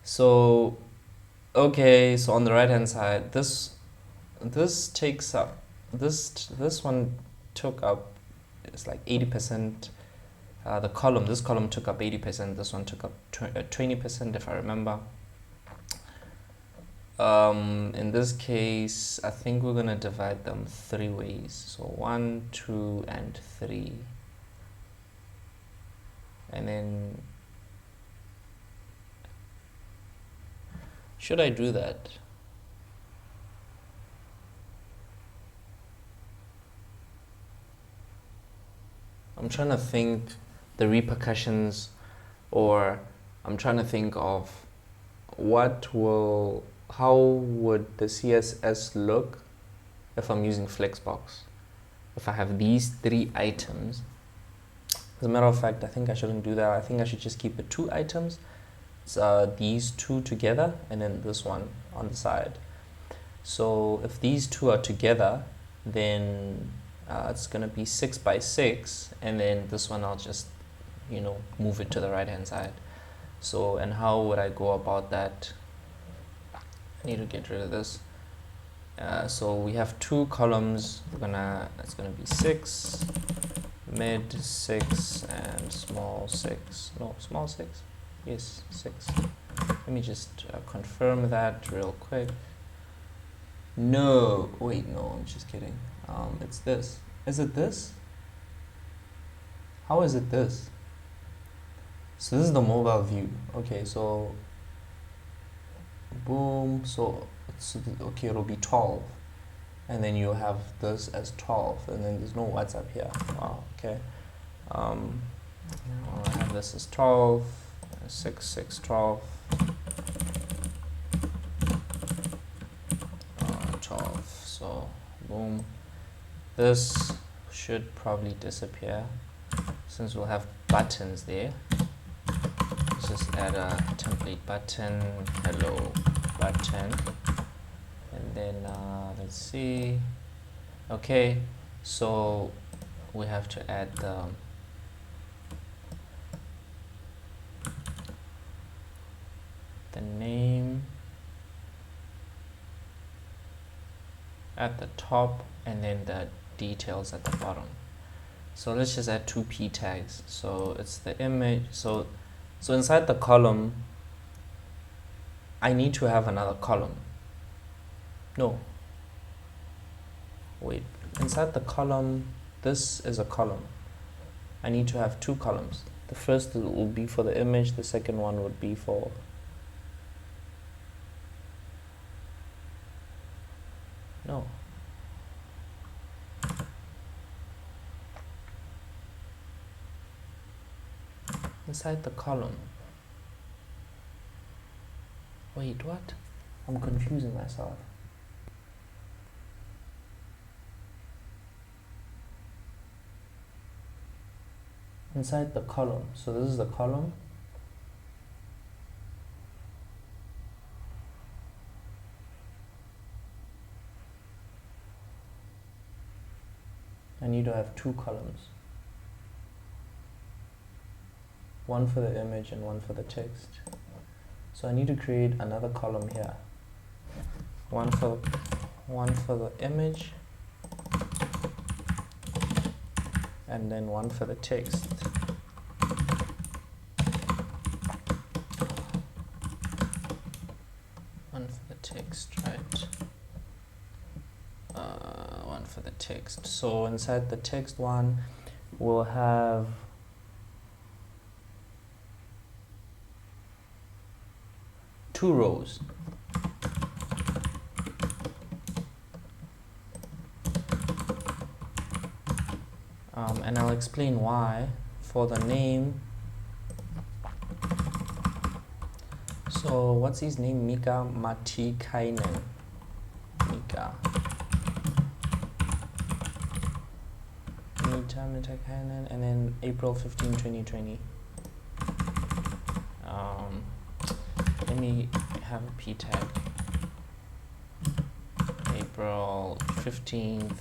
So, okay, so on the right hand side, this takes up, this one took up, it's like 80%. The column, this column took up 80%, this one took up 20% if I remember. In this case, I think we're gonna divide them 3 ways. So 1, 2, and 3. And then, should I do that? I'm trying to think the repercussions, or I'm trying to think of how would the CSS look if I'm using Flexbox? If I have these 3 items. As a matter of fact, I think I shouldn't do that. I think I should just keep it 2 items. It's these 2 together, and then this one on the side. So if these 2 are together, then it's going to be 6 by 6, and then this one I'll just, you know, move it to the right hand side. So, and how would I go about that? I need to get rid of this. So we have two columns. It's gonna be 6, mid 6, and small 6. No, small 6. Yes, 6. Let me just confirm that real quick. No, wait, no, I'm just kidding. It's this. Is it this? How is it this? So this is the mobile view. Okay, so boom. So okay, it'll be 12, and then you have this as 12, and then there's no WhatsApp here. Wow. Okay. I'll have this as 12, 6, 6, 12. 12. So boom. This should probably disappear since we'll have buttons there. Let's just add a template button, hello button, and then let's see. Okay, so we have to add the name at the top and then the details at the bottom. So let's just add two p tags. So it's the image. So inside the column, I need to have another column. No. Wait. Inside the column, this is a column. I need to have two columns. The first will be for the image. The second one would be for no. Inside the column. Wait, what? I'm confusing myself. Inside the column. So this is the column. I need to have two columns. One for the image and one for the text. So I need to create another column here. One for the image and then one for the text. One for the text, right? One for the text. So inside the text one, we'll have two rows. And I'll explain why. For the name, so what's his name? Mika Matikainen. Mika Matikainen, and then April 15, 2020. Let me have a p tag. April 15th,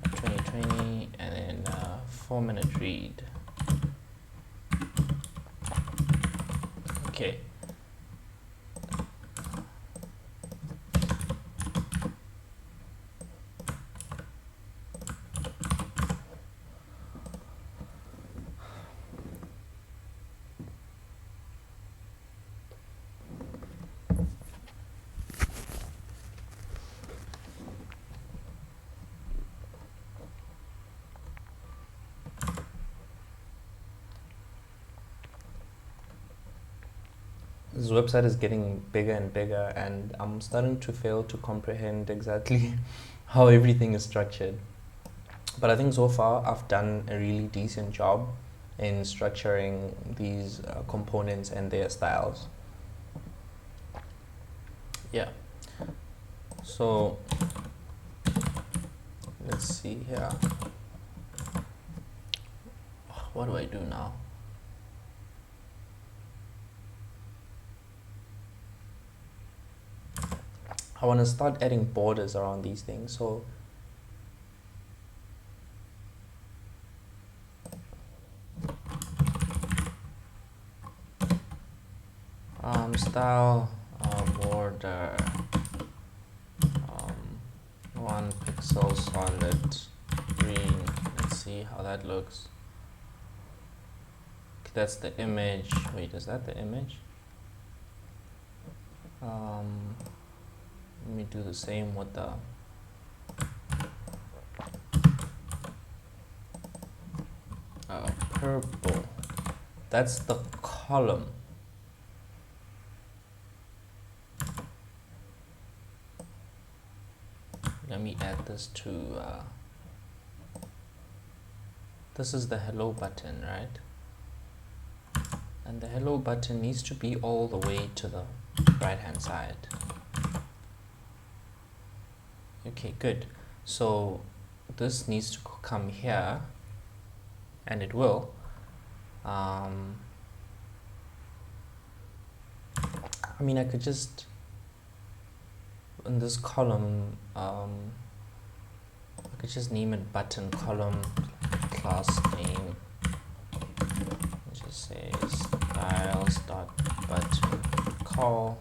2020, and then 4-minute read. Okay. This website is getting bigger and bigger, and I'm starting to fail to comprehend exactly how everything is structured. But I think so far I've done a really decent job in structuring these components and their styles. Yeah. So let's see here. What do I do now? I want to start adding borders around these things. So style border 1 pixel solid green. Let's see how that looks. Okay, that's the image. Wait, is that the image? Let me do the same with the purple. That's the column. Let me add this to this is the hello button, right? And the hello button needs to be all the way to the right hand side. Okay, good. So this needs to come here, and it will. I mean, I could just in this column I could just name it button column class name, just say styles dot button call.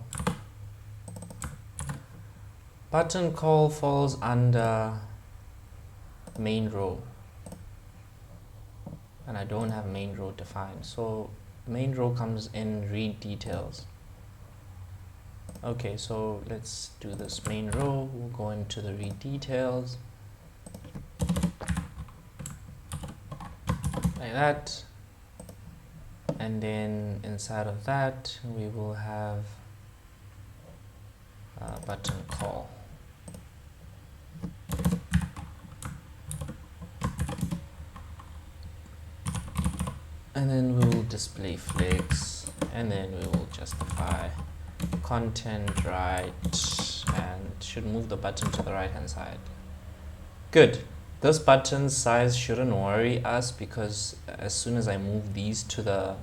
Button call falls under main row, and I don't have main row defined, so main row comes in read details. Okay, so let's do this main row. We'll go into the read details like that, and then inside of that we will have button call. And then we will display flex, and then we will justify content right, and should move the button to the right hand side. Good. This button size shouldn't worry us, because as soon as I move these to the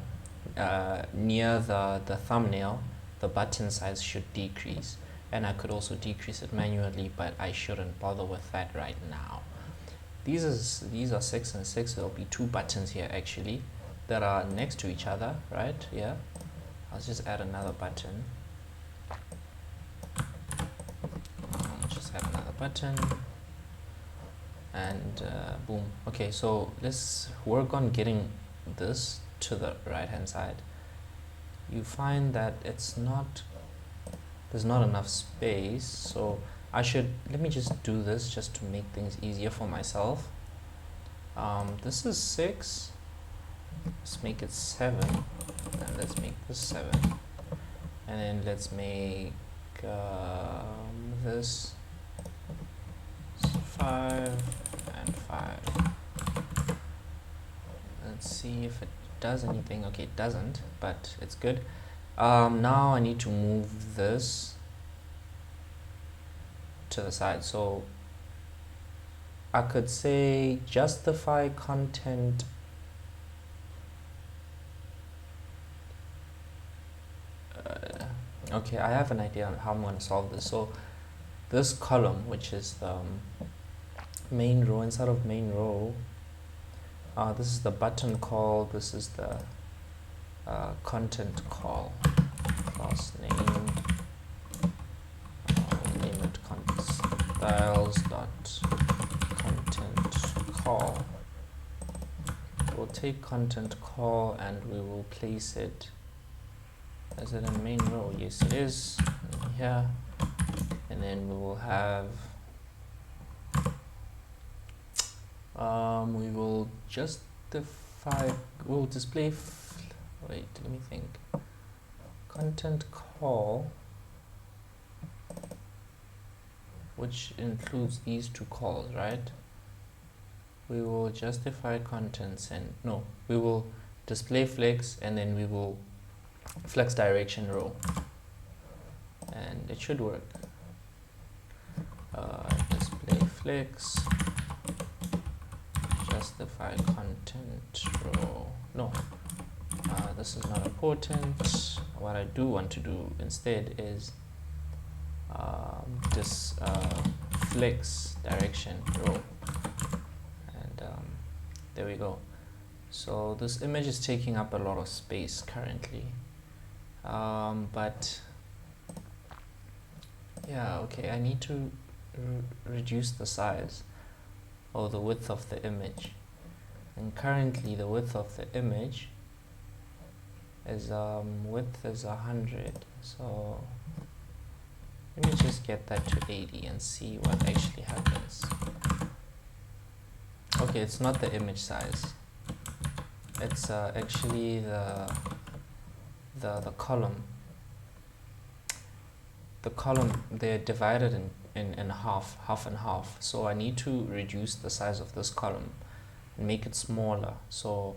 near the thumbnail, the button size should decrease, and I could also decrease it manually, but I shouldn't bother with that right now. These are 6 and 6. There'll be 2 buttons here actually that are next to each other, right? Yeah, I'll just add another button. Just add another button, and boom. Okay, so let's work on getting this to the right hand side. You find that there's not enough space, so let me just do this just to make things easier for myself. This is 6. Let's make it 7, and let's make this 7, and then let's make this 5 and 5. Let's see if it does anything. Okay, it doesn't, but it's good. Now I need to move this to the side, so I could say justify content okay, I have an idea on how I'm going to solve this. So this column, which is the main row, inside of main row, this is the button call, this is the content call, class name, name it styles dot content call. We'll take content call and we will place it. Is it in main row? Yes, it is. Here, and then we will have. We will justify. We'll display. Wait, let me think. Content call, which includes these 2 calls, right? We will justify contents, and no, we will display flex, and then we will flex direction row, and it should work. Display flex, justify content row. No, this is not important. What I do want to do instead is this flex direction row, and there we go. So this image is taking up a lot of space currently. but yeah, okay, I need to reduce the size or the width of the image, and currently the width of the image is width is 100, so let me just get that to 80 and see what actually happens. Okay, it's not the image size, it's actually the column. The column, they're divided in half and half, so I need to reduce the size of this column and make it smaller. So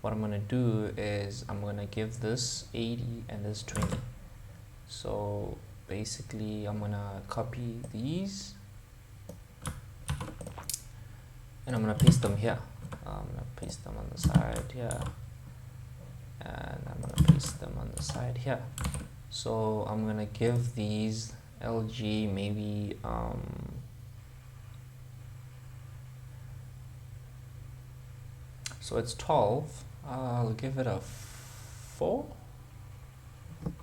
what I'm going to do is I'm going to give this 80 and this 20. So basically I'm going to copy these and I'm going to paste them here. I'm going to paste them on the side here, and I'm going to paste them on the side here. So I'm going to give these LG maybe so it's 12. I'll give it a 4.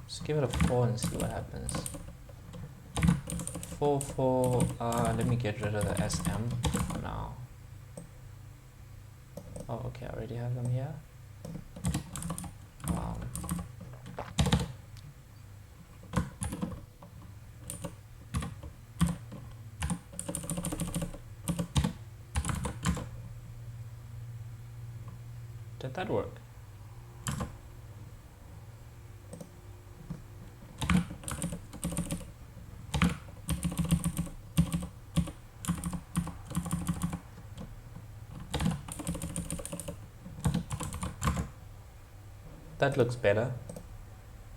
Just give it a 4 and see what happens. 4. Let me get rid of the SM for now. Oh, okay, I already have them here. Did that work? That looks better.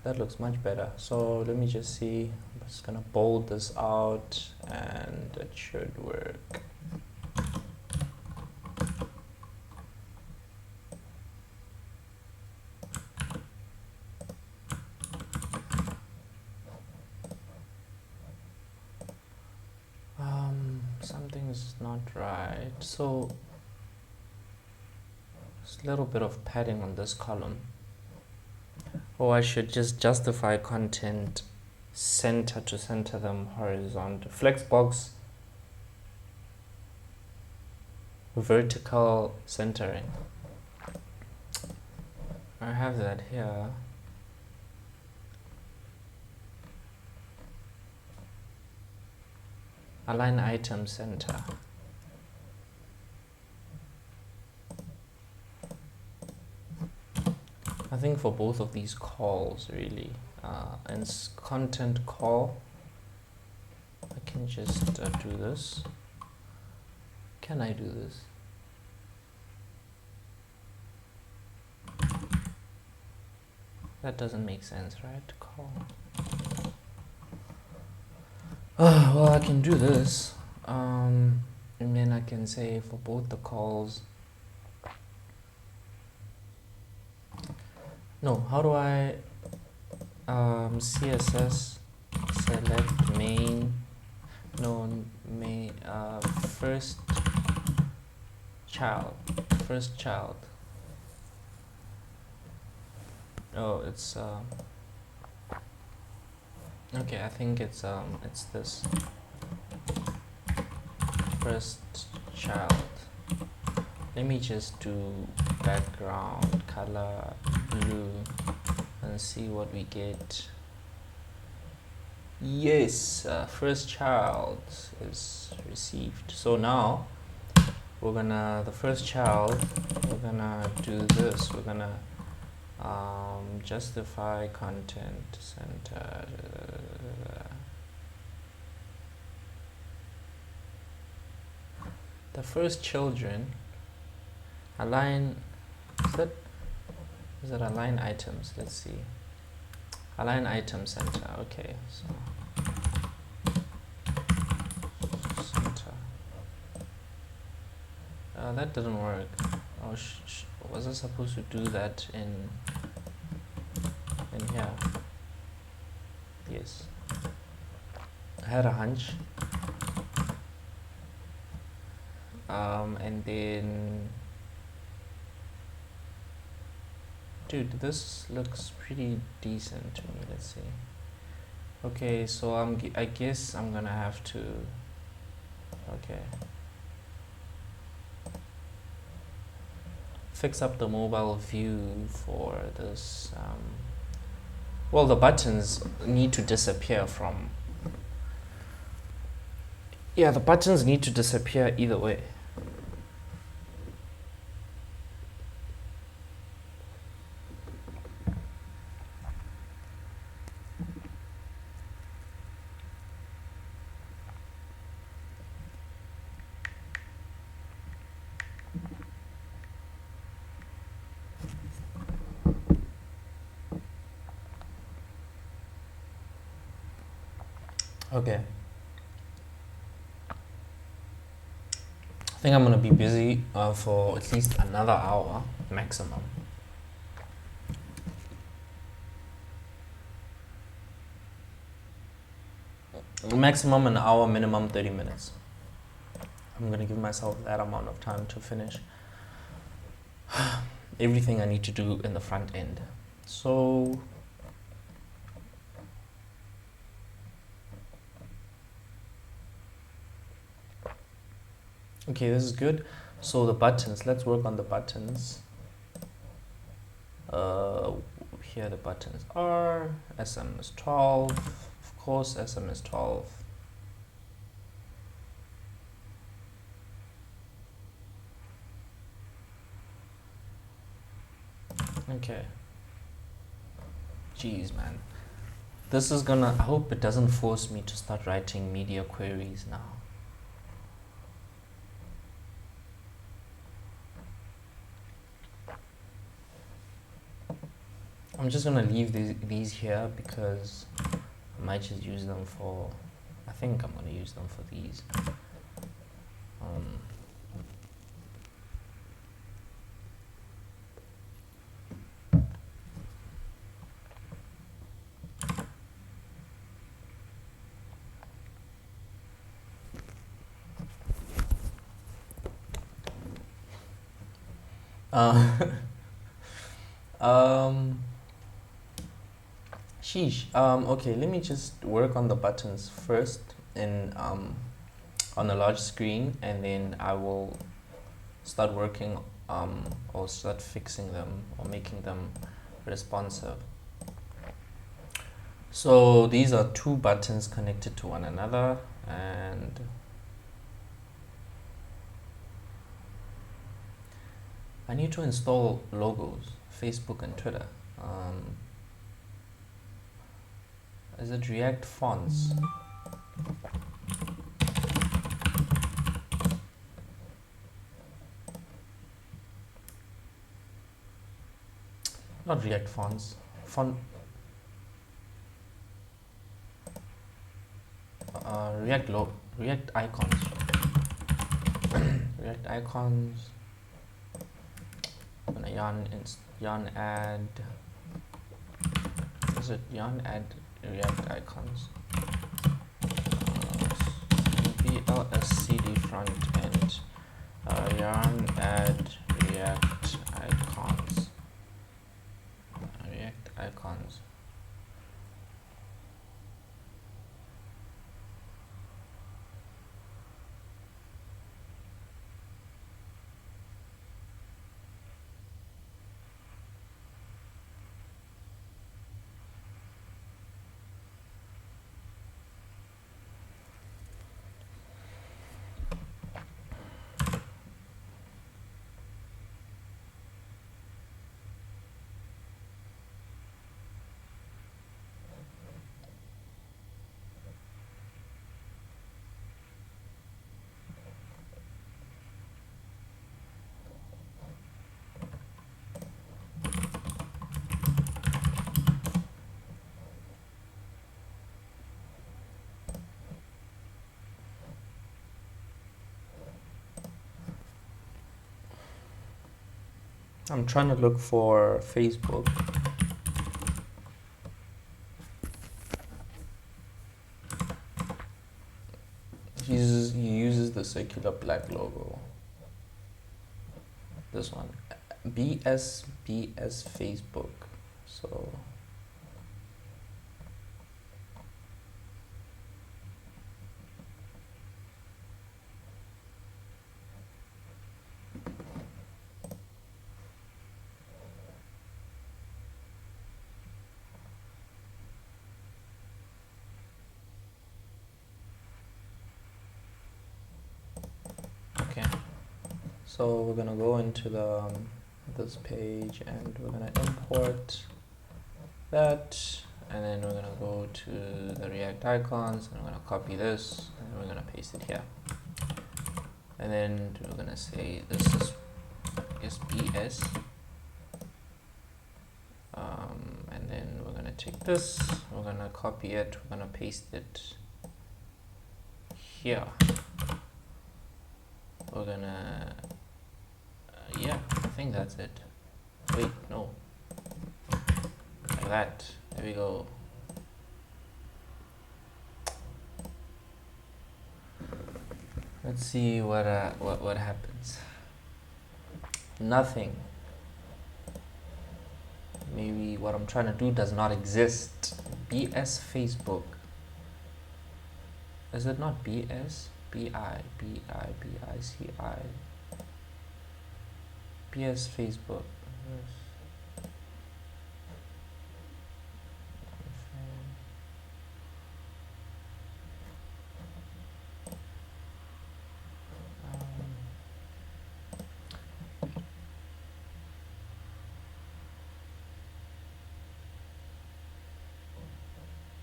That looks much better. So let me just see. I'm just gonna bold this out and it should work. Something's not right. So there's a little bit of padding on this column. Or I should just justify content center to center them horizontal. Flexbox vertical centering. I have that here. Align item center. I think for both of these calls really, and content call, I can just do this. Can I do this? That doesn't make sense, right? Call. Well, I can do this, and then I can say for both the calls. No, how do I CSS select main? No, main first child. Oh, it's okay. I think it's this first child. Let me just do background color blue and see what we get. Yes, first child is received. So now we're gonna, the first child, we're gonna do this. We're gonna justify content center. The first children align. Is that align items? Let's see. Align item center. Okay, so center. That didn't work. Oh, was I supposed to do that in here? Yes. I had a hunch. And then Dude, this looks pretty decent to me. Let's see. Okay, so I guess I'm gonna have to. Okay. Fix up the mobile view for this. Well, the buttons need to disappear from. Yeah, the buttons need to disappear either way. Okay. I think I'm gonna be busy for at least another hour maximum. Maximum an hour, minimum 30 minutes. I'm gonna give myself that amount of time to finish everything I need to do in the front end. So okay, this is good. So the buttons, let's work on the buttons. Here the buttons are SM is 12, of course SM is 12. Okay. Jeez, man. This is gonna, I hope it doesn't force me to start writing media queries now. I'm just gonna leave these here because I might just use them for, I think I'm gonna use them for these. Sheesh. Okay, let me just work on the buttons first in on a large screen, and then I will start working or start fixing them or making them responsive. So these are two buttons connected to one another, and I need to install logos, Facebook and Twitter. Is it React fonts? Not React fonts. React icons. React icons. I'm gonna yarn add. Is it yarn add React icons? BLSCD front end. Yarn add React icons. React icons. I'm trying to look for Facebook. He uses the circular black logo. This one. BS Facebook. So okay, so we're gonna go into the this page and we're gonna import that, and then we're gonna go to the React icons and we're gonna copy this and we're gonna paste it here, and then we're gonna say this is BS, and then we're gonna take this, we're gonna copy it, we're gonna paste it here. We're gonna yeah, I think that's it. Wait, no, like that. There we go. Let's see what happens. Nothing. Maybe what I'm trying to do does not exist. BS Facebook. Is it not BS? BICI. BS Facebook.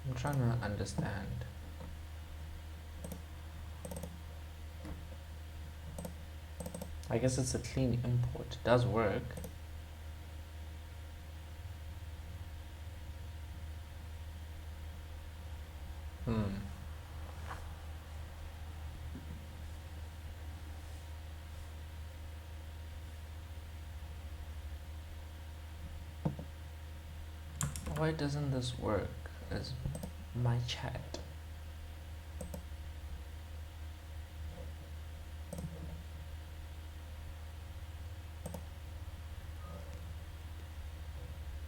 I'm trying to understand. I guess it's a clean import. It does work. Why doesn't this work as my chat?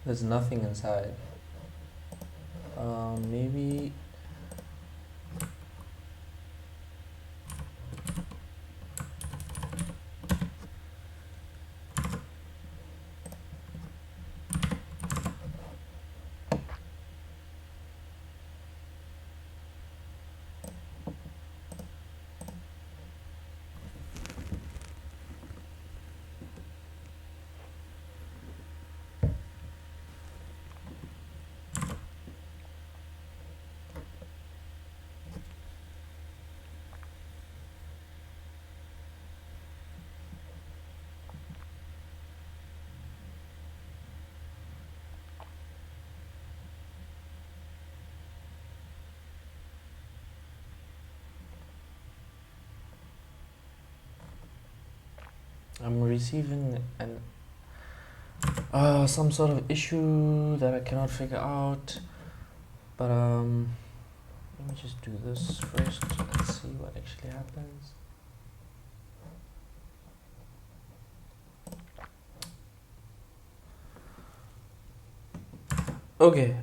There's nothing inside. Maybe I'm receiving an some sort of issue that I cannot figure out, but let me just do this first and see what actually happens. Okay,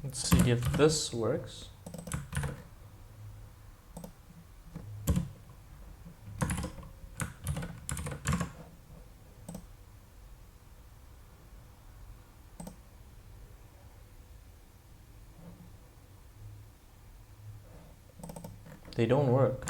let's see if this works. They don't work.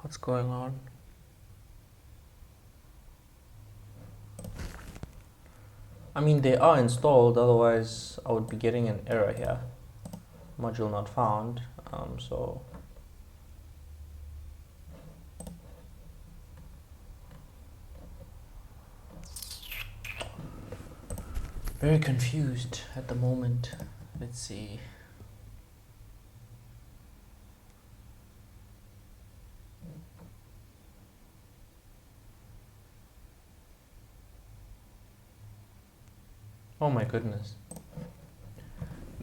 What's going on? I mean, they are installed, otherwise I would be getting an error here. Module not found. So very confused at the moment. Let's see. Oh my goodness.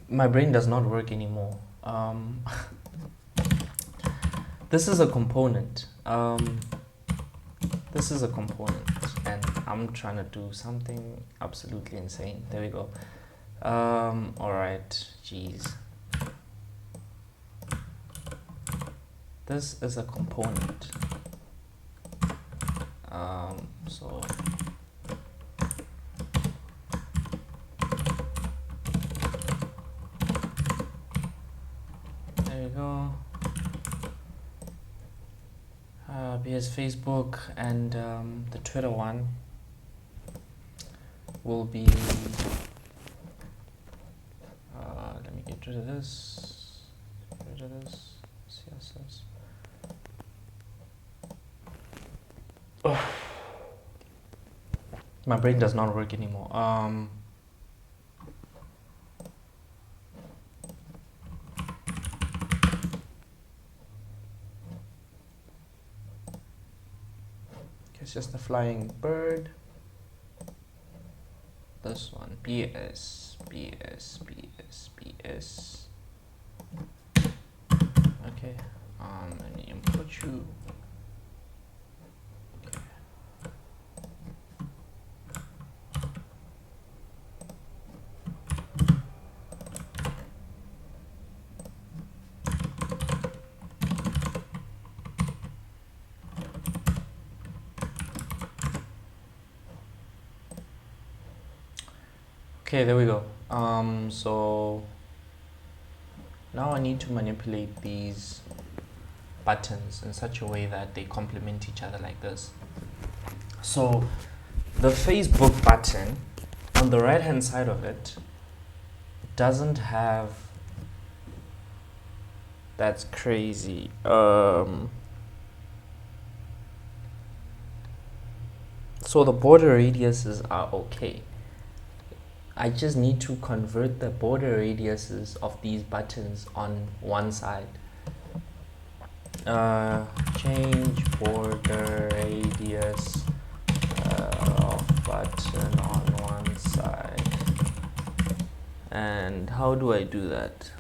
My brain does not work anymore. This is a component. This is a component, and I'm trying to do something absolutely insane. There we go. All right, jeez. This is a component. So there we go. Because Facebook and the Twitter one will be. Let me get rid of this. Get rid of this. CSS. Oh. My brain does not work anymore. It's just a flying bird. This one, BS. Okay, let me input you. Okay, there we go. So now I need to manipulate these buttons in such a way that they complement each other like this. So the Facebook button on the right hand side of it doesn't have, that's crazy. So the border radiuses are okay. I just need to convert the border radiuses of these buttons on one side. Change border radius of button on one side. And how do I do that?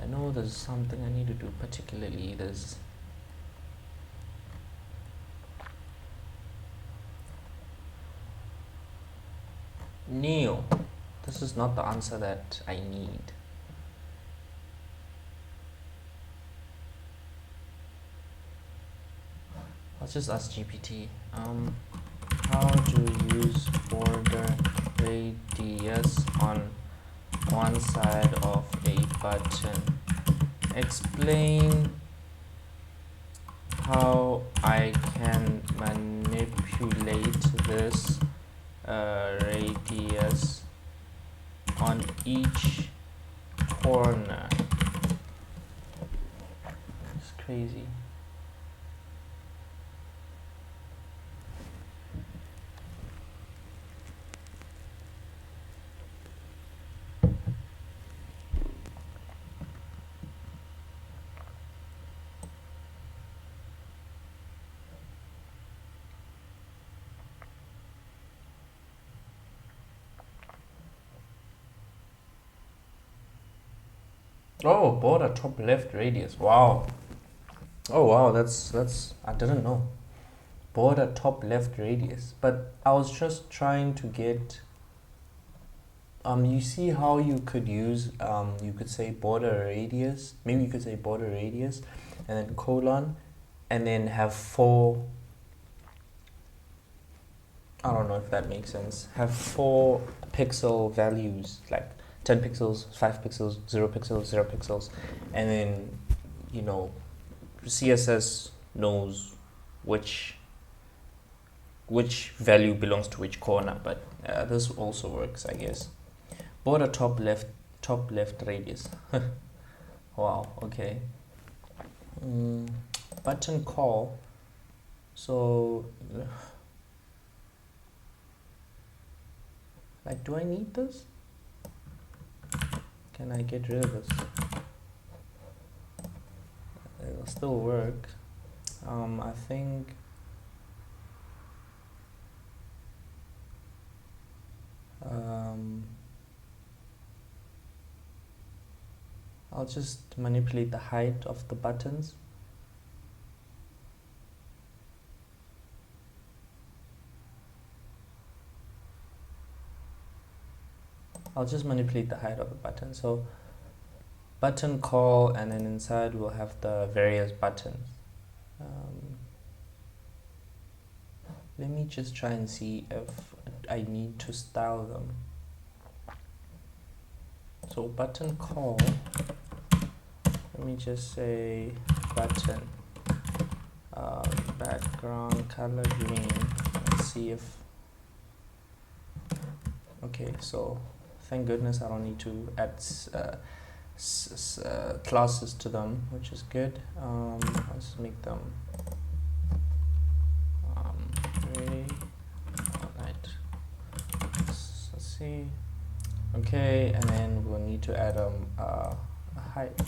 I know there's something I need to do particularly. There's Neo. This is not the answer that I need. Let's just ask GPT. How to use border radius on one side of a button. Explain how I can manipulate this radius on each corner. It's crazy. Oh, border top left radius. Wow. Oh wow, that's I didn't know. Border top left radius. But I was just trying to get you see how you could use you could say border radius. Maybe you could say border radius and then colon and then have 4. I don't know if that makes sense. Have 4 pixel values, like 10 pixels, 5 pixels, 0 pixels, 0 pixels, and then, you know, CSS knows which value belongs to which corner, but this also works, I guess. Border top left radius. Wow, okay. Button call. So, like, do I need this? Can I get rid of this? It'll still work. I think I'll just manipulate the height of the buttons. I'll just manipulate the height of the button. So button call, and then inside we'll have the various buttons. Let me just try and see if I need to style them. So button call, let me just say button background color green. Let's see if, okay, so thank goodness I don't need to add classes to them, which is good. Let's make them gray. Alright, let's see. Okay, and then we'll need to add a height.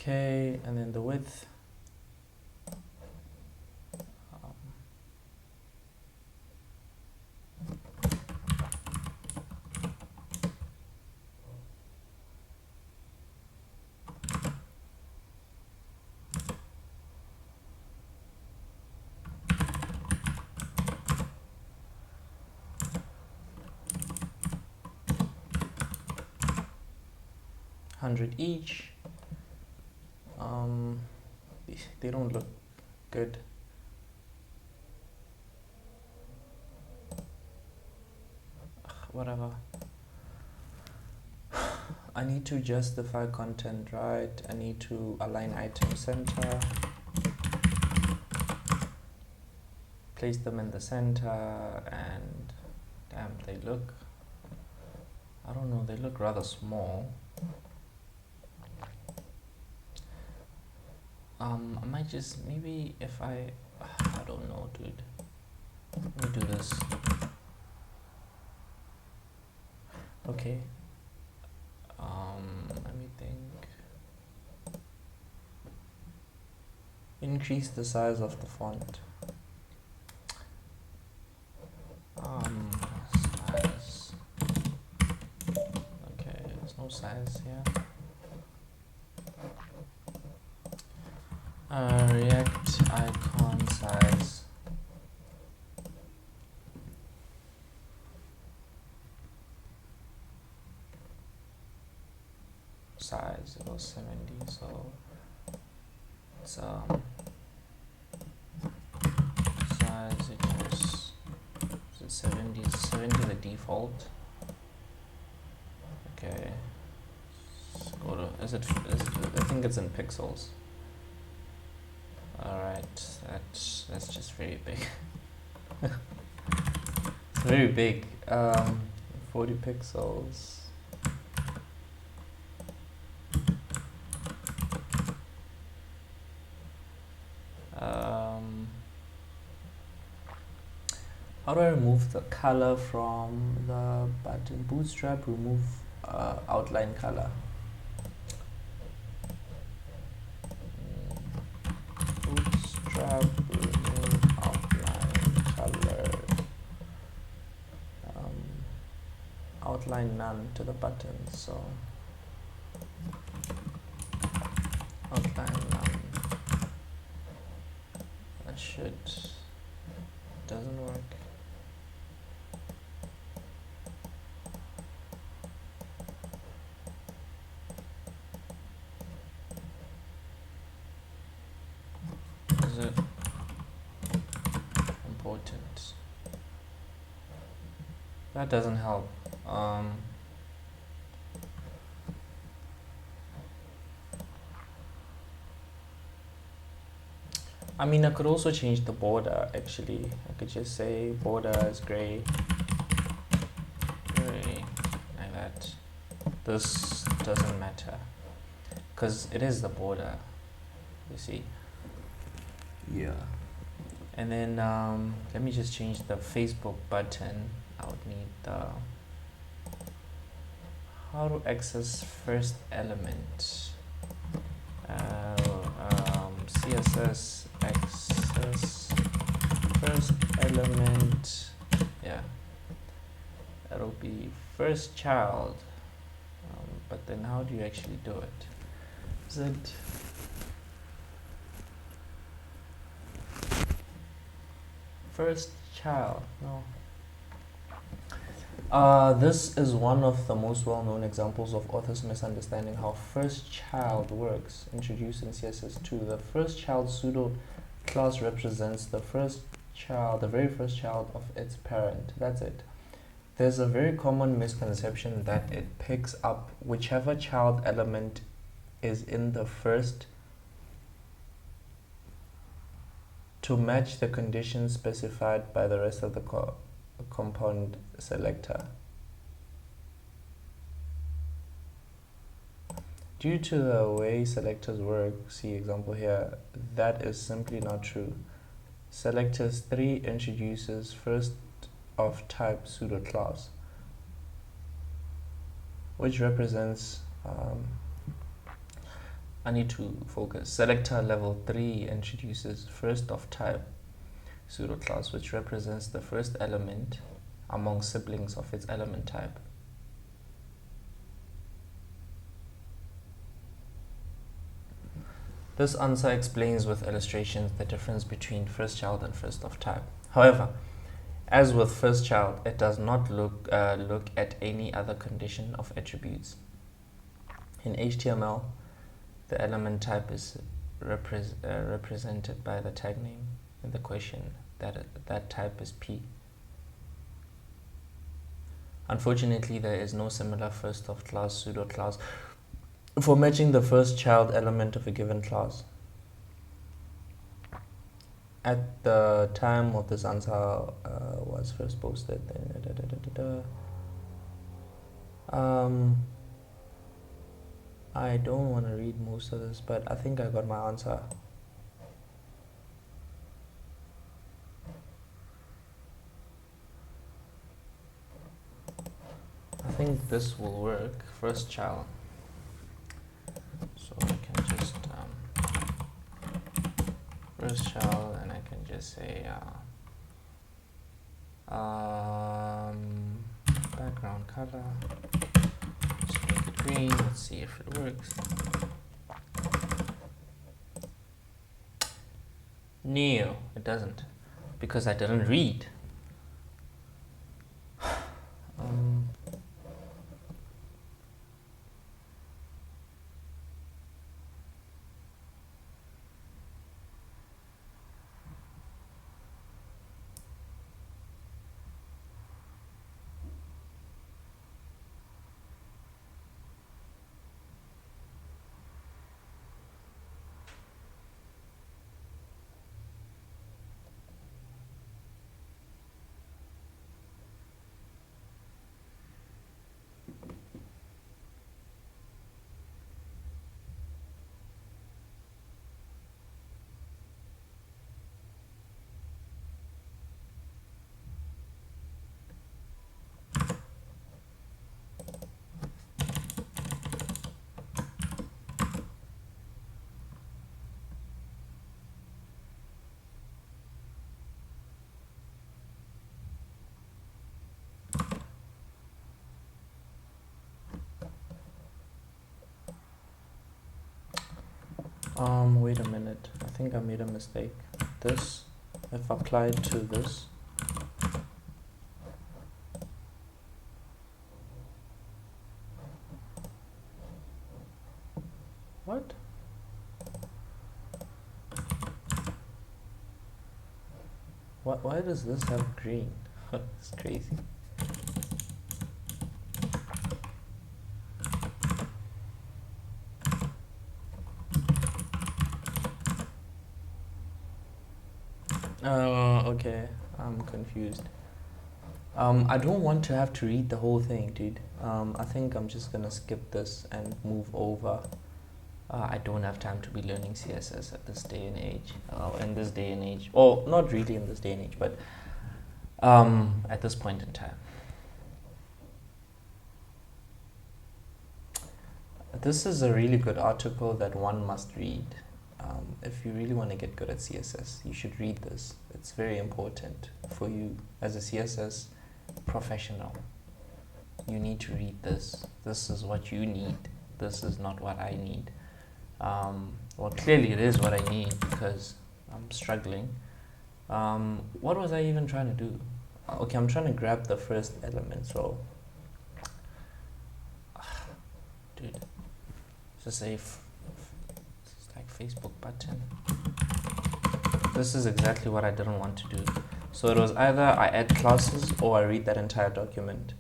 Okay, and then the width. $100 each. They don't look good. Whatever. I need to justify content, right? I need to align item center, place them in the center, and damn, they look, I don't know, they look rather small. I might just, maybe if I don't know, dude. Let me do this. Okay. Let me think. Increase the size of the font. Size. Okay, there's no size here. React icon size. Size, it was 70, so it's size equals, is it 70? Is 70 the default? Okay. Let's go to, is it, I think it's in pixels. Alright, that's just very big. It's very big. 40 pixels. How do I remove the color from the button? Bootstrap, remove outline color. Bootstrap, remove outline color. Outline none to the button, so outline none. That should doesn't work. Is it important? That doesn't help. I mean, I could also change the border. Actually, I could just say border is gray, like that. This doesn't matter because it is the border, you see. Yeah. And then let me just change the Facebook button. I would need the how to access first element. CSS access first element. Yeah, that'll be first child. But then how do you actually do it? Is it first child? No. This is one of the most well-known examples of authors misunderstanding how first child works, introduced in CSS2. The first child pseudo class represents the first child, the very first child of its parent. That's it. There's a very common misconception that it picks up whichever child element is in the first to match the conditions specified by the rest of the compound selector. Due to the way selectors work, see example here, that is simply not true. Selectors 3 introduces first of type pseudo class, which represents I need to focus. Selector level 3 introduces first of type pseudo class, which represents the first element among siblings of its element type. This answer explains with illustrations the difference between first child and first of type. However, as with first child, it does not look at any other condition of attributes. In HTML, the element type is represented by the tag name in the question. That type is P. Unfortunately, there is no similar first of class pseudo class for matching the first child element of a given class. At the time of this answer was first posted, I don't want to read most of this, but I think I got my answer. I think this will work. First child. So I can just first child, and I can just say background color. Just make it green. Let's see if it works. No, it doesn't, because I didn't read. Wait a minute. I think I made a mistake. This, if applied to this, what? Why does this have green? It's crazy. Okay, I'm confused. I don't want to have to read the whole thing, dude. I think I'm just gonna skip this and move over. I don't have time to be learning CSS at this day and age. In this day and age, or not really in this day and age, but at this point in time. This is a really good article that one must read. If you really want to get good at CSS, you should read this. It's very important for you as a CSS professional. You need to read this. This is what you need. This is not what I need. Well, clearly it is what I need because I'm struggling. What was I even trying to do? Okay, I'm trying to grab the first element, so dude, just a Facebook button. This is exactly what I didn't want to do. So it was either I add classes or I read that entire document.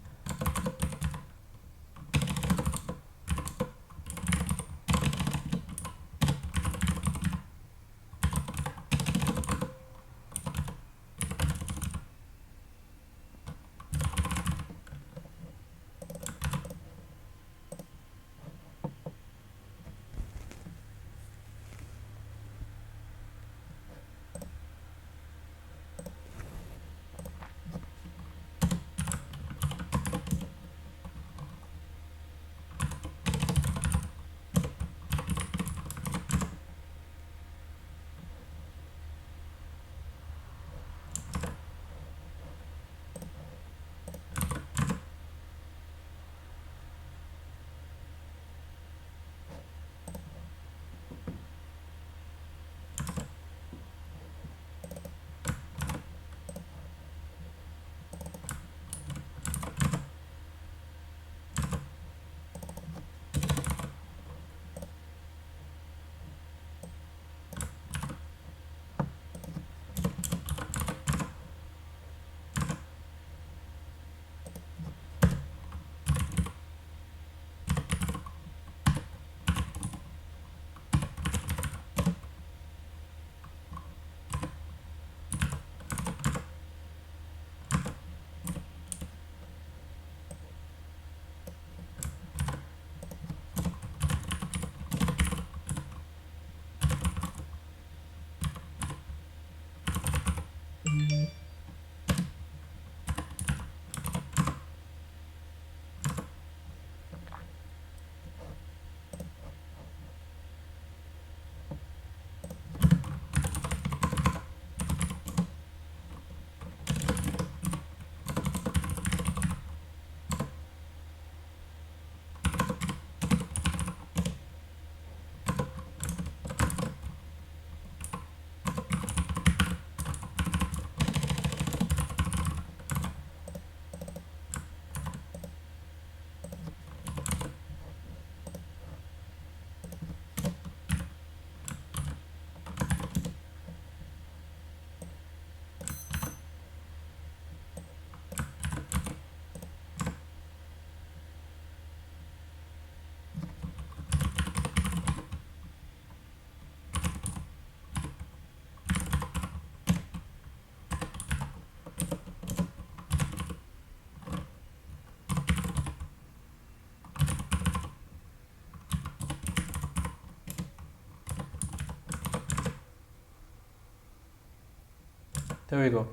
There we go.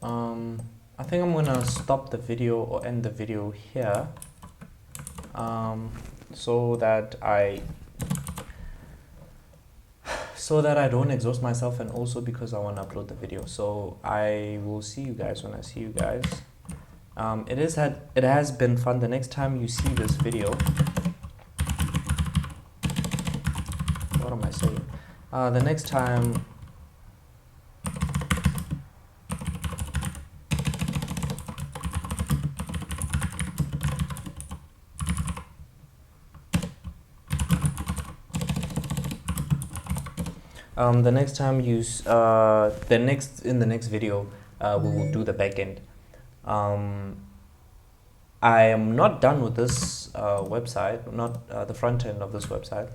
I think I'm gonna stop the video or end the video here, so that I don't exhaust myself, and also because I want to upload the video. So I will see you guys when I see you guys. It has been fun. The next time you see this video, what am I saying? The next time the next time you in the next video we will do the backend. I am not done with this website, not the front end of this website,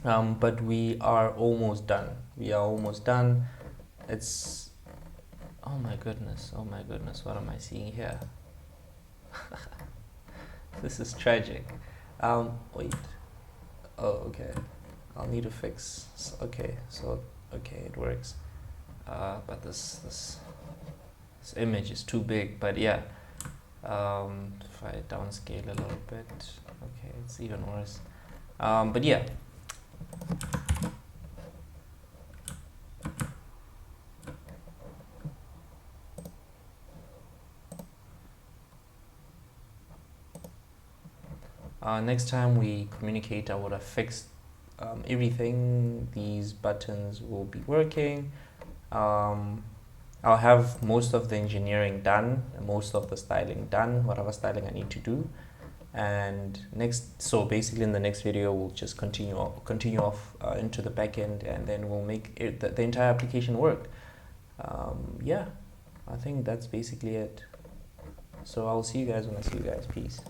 but we are almost done. It's, oh my goodness, what am I seeing here? This is tragic. Wait, oh, okay, I'll need to fix, okay, so, okay, it works, but this image is too big, but yeah, if I downscale a little bit, okay, it's even worse, but yeah. Next time we communicate, I would have fixed everything. These buttons will be working. I'll have most of the engineering done, most of the styling done, whatever styling I need to do. And so basically in the next video, we'll just continue off into the backend, and then we'll make the entire application work. Yeah, I think that's basically it. So I'll see you guys when I see you guys. Peace.